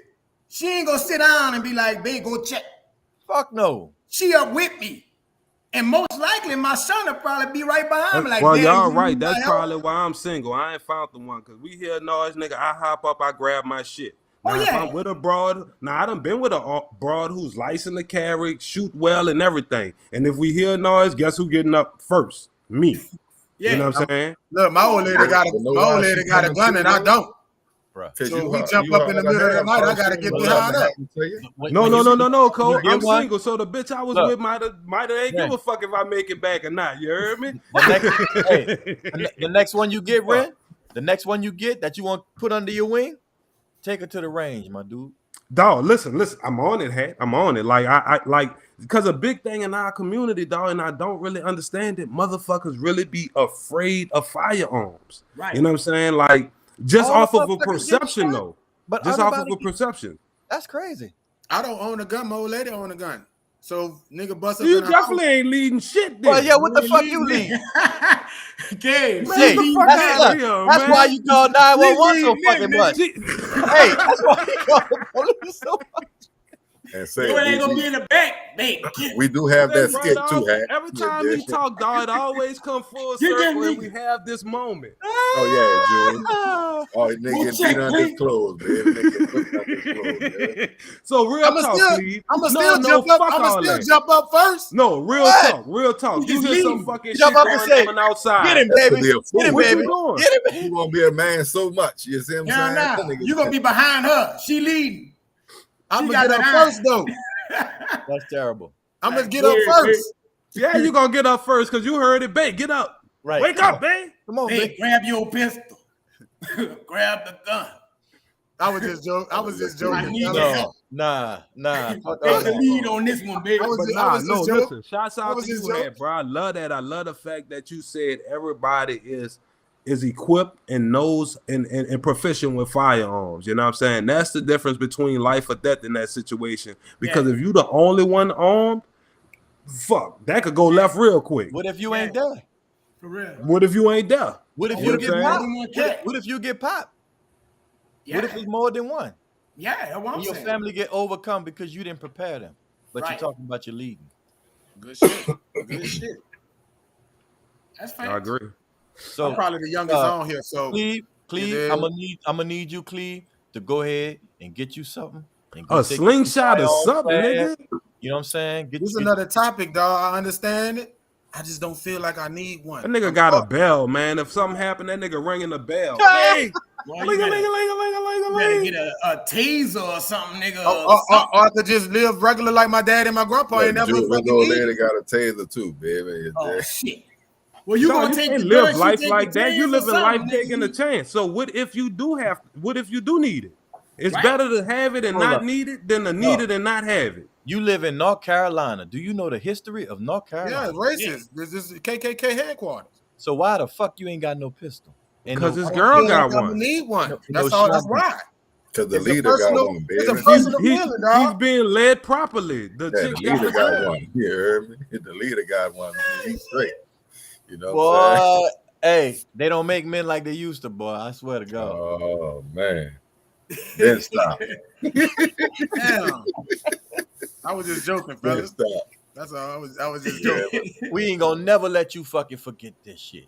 She ain't gonna sit down and be like, "Babe, go check." Fuck no. She up with me, and most likely my son will probably be right behind me. Like, well, y'all right. That's probably why I'm single. I ain't found the one because we hear noise, nigga. I hop up, I grab my shit. Now, if I'm with a broad, I done been with a broad who's licensed to carry, shoot well, and everything. And if we hear noise, guess who getting up first? Me. Yeah. You know what I'm saying? Look, my old lady got a gun, and I don't. So we jump up in the middle of the night. I gotta get behind up. No, Cole. I'm single, so the bitch I was with might ain't give a fuck if I make it back or not. You heard me? The next one you get, Ren, the next one you get that you want to put under your wing, take her to the range, my dude. Dog, listen. I'm on it, Hat. I'm on it. Like I like because a big thing in our community, dog, and I don't really understand it. Motherfuckers really be afraid of firearms. Right. You know what I'm saying? Like just off of a perception, though. But just off of a perception. That's crazy. I don't own a gun. My old lady own a gun. So nigga bust up. You definitely ain't leading shit. Then. Well, yeah, what the fuck you lead? Okay, that's why you call 911 so fucking much. Hey, that's why you call the police so much. And say you ain't gonna be in the back, babe. We do have that skit too, Hat. Every time we talk, dog, it always come full circle and we have this moment. Oh yeah, June. Oh, nigga, beat on his clothes, man. So real talk, please. I'ma still jump up first. No, real talk. You hear some fucking jump shit up and say, outside. Get him, baby. Get him, baby. You gonna be a man so much. You see what I'm saying? You gonna be behind her. She leading. I'm gonna get up first though. That's terrible. I'm gonna get up first. Yeah, you gonna get up first because you heard it, babe. Get up. Right. Wake up, babe. Come on, Hey, babe. grab your pistol. Grab the gun. I was just joking. I need fellas. your help. Nah. Take the lead on this one, baby. Listen. Shouts out to just you, man, bro. I love that. I love the fact that you said everybody is equipped and knows and proficient with firearms. You know what I'm saying? That's the difference between life or death in that situation. Because if you the only one armed, fuck, that could go left real quick. What if you ain't there? For real. What if you ain't there? What if You you know get what I'm popped? saying? What if you get popped? Yeah. What if it's more than one? Yeah, that's what I'm And your saying. family get overcome because you didn't prepare them, but Right. you're talking about your leading. Good shit. Good shit. That's fine. I agree. So I'm probably the youngest on here, so Cleve, Yeah. I'm gonna need you, Cleve, to go ahead and get you something. And go A take slingshot or your something, class. nigga. You know what I'm saying? this is another topic, dog. I understand it. I just don't feel like I need one. That nigga got a bell, man. If something happened, that nigga ringing the bell. Hey, Well, you better get a taser or something, nigga. or I could just live regular like my dad and my grandpa and never This fucking old need lady it. got a taser too, baby. Oh shit. Well, you No, gonna you take can't the live gun, she life take like the that. You taser, living life something, taking a nigga. chance. So what if you do need it? It's Right. better to have it and Hold not up. need it than to need it and not have it. You live in North Carolina. Do you know the history of North Yeah, Carolina? it's racist. This is KKK headquarters. So why the fuck you ain't got no pistol? And Because no, this I girl feel got like I one. need one. No, That's no all. That's shot. why. Because the It's a leader got personal- one, it's a baby. personal He's feeling, dog. being led properly. The Yeah, chick the got leader the got gun. one. You heard me? The leader got one. He's straight. You know what I'm saying? boy, hey, they don't make men like they used to, boy. I swear to God. Oh, man. Then stop. Damn. I was just joking, Then fellas. stop. That's all. I was just joking. We ain't gonna never let you fucking forget this shit.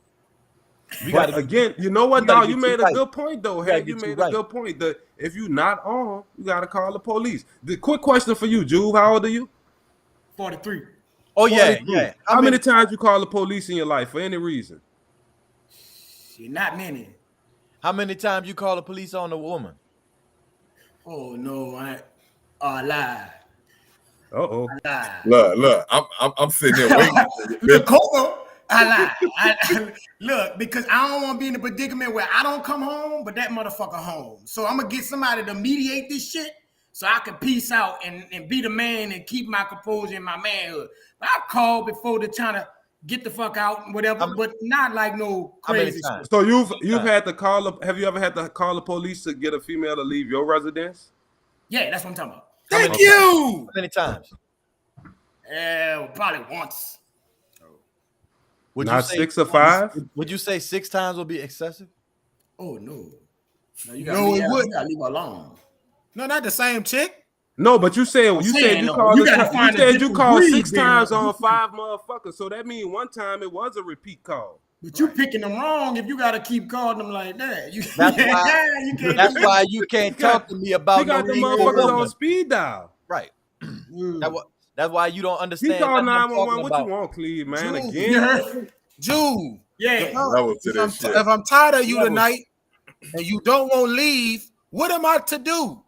We But gotta again, you know what, we gotta dog? get You you made a right. good point, though. We gotta Hey, you get you made right. a good point. That if you're not armed, you gotta call the police. The quick question for you, Juve, how old are you? 43. Oh yeah, 42. yeah. How many times you call the police in your life for any reason? Shit, not many. How many times you call the police on a woman? Oh no, I lied. Uh-oh. I lied. Look, I'm sitting there waiting. Look, Coco, I lied. Look, because I don't want to be in a predicament where I don't come home, but that motherfucker home. So I'm gonna get somebody to mediate this shit so I can peace out and be the man and keep my composure and my manhood. But I called before they're trying to get the fuck out and whatever, but not like no How many crazy times? shit. So you've had to call have you ever had to call the police to get a female to leave your residence? Yeah, that's what I'm talking about. Thank you. How many times? Probably once. Would Not you say 6 or 5? Would you say 6 times would be excessive? Oh no. You No, it wouldn't. You gotta leave her alone. No, not the same chick. No, but you said you saying, though, called you gotta find a you different called breed, 6 baby. times on 5 motherfuckers. So that means one time it was a repeat call. But you picking them wrong if you gotta keep calling them like that. You, That's why- you can't That's do why you can't talk to me about You got no the legal motherfuckers woman. on speed dial. Right. that. That's why you don't He understand. called nothing I'm 911. talking What about. you want, Cleve, man? Jude, Again? You heard? Jude. Yeah. That was to this shit. If I'm tired of you That was- tonight and you don't want to leave, what am I to do?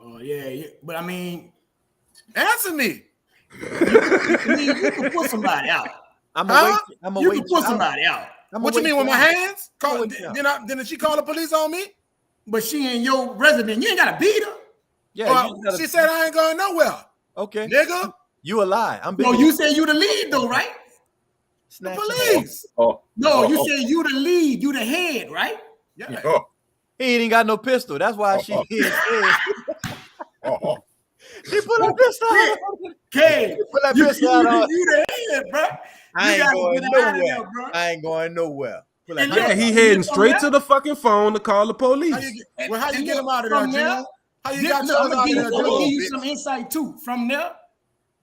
Oh yeah. But I mean, Answer me. you can put somebody out. I'm Huh? gonna You wait. can put somebody out. What you mean with my hands? I'ma wait you out. Didn't she call the police on me? But she ain't your resident. You ain't gotta beat her. Yeah, Or you gotta- she said I ain't going nowhere, okay. nigga. You a lie. I'm No, big. you said you the lead though, right? The Snatch him. police. Oh, No, oh, you oh, said you the lead, you the head, right? Yeah. oh, He ain't even got no pistol. That's why she hit. oh. She put a pistol out. Okay. Put that You pistol out. on- the head, bro. I You ain't gotta going get out of nowhere. there, bro. I ain't going nowhere. Put that And pistol- Yeah, he You heading from straight there? to the fucking phone to call the police. How you get him out of there, From there, Jude? How you This, got look, I'm Jude gonna out give of you, there, I'm gonna give Jude? you some insight too. From there,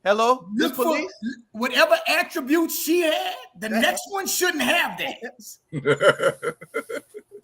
Hello, this look for police. whatever attributes she had. The next one shouldn't have that.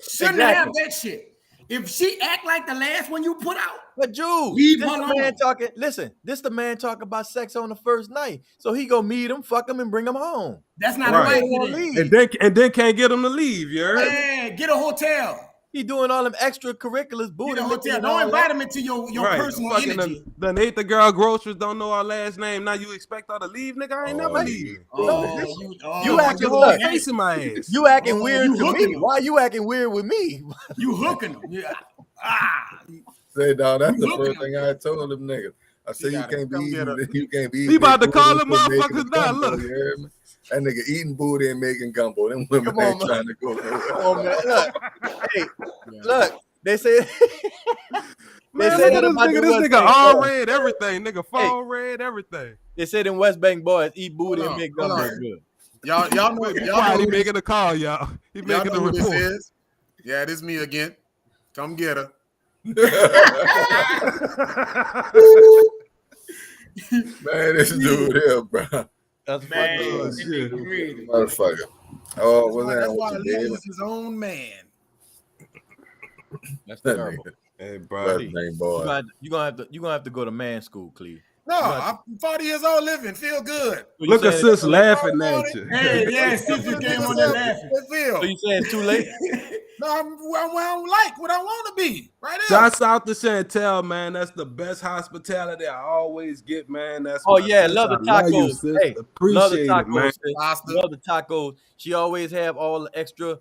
Shouldn't have that shit. If she act like the last one you put out, But Jude, Leave this her the man alone. talking. Listen, this the man talking about sex on the first night. So he gonna meet him, fuck him, and bring him home. that's not Right. a He won't way. leave. And then can't get him to leave, you heard? Yeah, get a hotel. He doing all them extracurriculars, booty. Hotel. Don't invite him into your personal energy. Done ate the girl groceries, don't know our last name. Now you expect her to leave, nigga? I ain't never leave. You acting whole face in my ass. You acting weird to me. Why you acting weird with me? You hooking him. Yeah. Say, dog, that's the first thing I told them niggas. I said you can't be eating. He about to call them motherfuckers down. Look. That nigga eating booty and making gumbo. Them women ain't trying to go. Come on, man. Look. Hey, look. They say Man, look at this nigga. This nigga all red everything. Nigga fall red everything. They said them West Bank boys eat booty and make gumbo good. Y'all know he making a call, y'all. He making a report. This is. Yeah, this me again. Come get her. Man, this dude here, bro. That's Man, motherfucker. Oh, what's that? That's why Lee is his own man. That's terrible. Hey, bro. You gonna have to go to man school, Cleve. No, I'm 40 years old living. Feel good. Look at sis laughing at you. Hey, yeah, sis just came on there laughing. So you saying too late? No, I'm like what I want to be. Right there. Shouts out to Chantel, man. That's the best hospitality I always get, man. That's love the tacos. Hey, appreciate love the tacos, it, man. Love the tacos. She always have all the extra,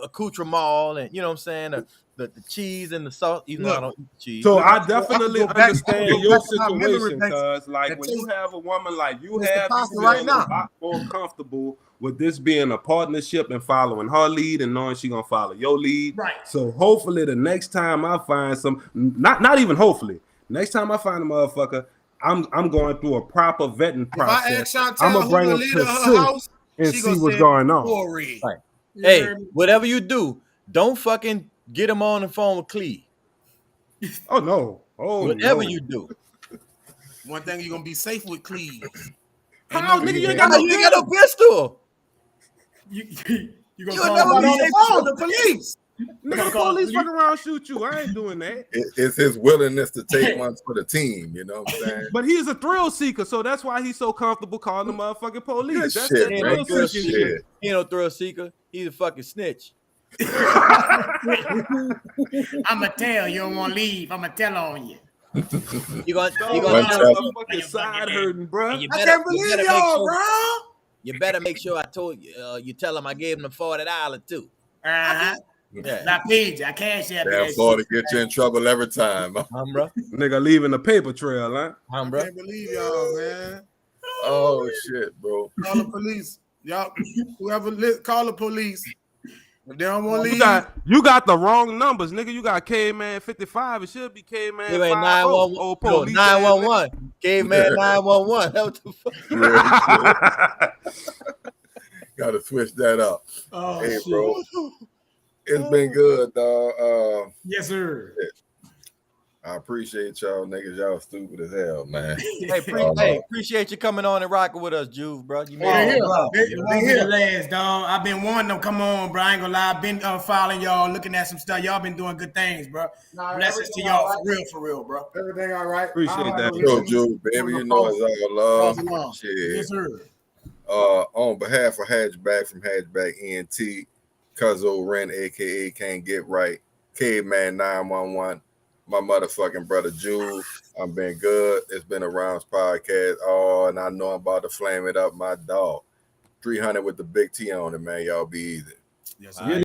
accoutrement and you know what I'm saying, the cheese and the salt. Even though I don't eat cheese. So I definitely understand your situation, cuz like when you have a woman like you have, you right now, a lot more comfortable with this being a partnership and following her lead and knowing she gonna follow your lead. Right. So hopefully the next time I find not even hopefully, next time I find a motherfucker, I'm going through a proper vetting process. I'm gonna bring her to sis and see what's going on. Right. Hey, whatever you do, don't fucking get him on the phone with Cleve. Oh no. Oh, whatever you do. One thing you're gonna be safe with Cleve. How nigga you ain't got no pistol? You gonna call the police. Nigga, the police fuck around shoot you. I ain't doing that. It's his willingness to take one for the team, you know what I'm saying? But he's a thrill seeker, so that's why he's so comfortable calling the motherfucking police. Good That's shit, that man. thrill Good seeking shit. shit. He ain't no thrill seeker. He's a fucking snitch. I'ma tell you don't want to leave. I'ma tell on you. You gonna motherfucking side hurting, bro. I can't believe y'all, bro. You better make sure I told you. You tell him I gave him the $40 too. Yeah. I paid you. I cashed out. Damn, Florida get you in trouble every time. Bro. Nigga leaving a paper trail, huh? Bro. I can't believe y'all, man. Oh shit, bro. Call the police. Y'all, call the police. If they don't want to leave. You got the wrong numbers, nigga. You got K-Man 55. It should be K-Man 50. 911. 911. K-Man 911. What the fuck? Gotta switch that up. Oh, hey, shit. bro. It's been good, dog. Yes, sir. I appreciate y'all niggas. Y'all stupid as hell, man. Hey, appreciate you coming on and rocking with us, Juve, bro. You made it won't be the last, dog. I've been wanting them. Come on, bro. I ain't gonna lie. I've been following y'all, looking at some stuff. Y'all been doing good things, bro. Blessings to y'all for real, bro. Everything all right. Appreciate that. Yo, Juve, baby, you know it's all love. Shit. Yes, sir. On behalf of Hatchback from Hatchback ENT, Cuzzo Ren, aka Can't Get Right, Caveman 911, my motherfucking brother Juve. I've been good. It's been a Rounds podcast. Oh, and I know I'm about to flame it up, my dog. 300 with the big T on it, man. Y'all be easy. Yes, sir.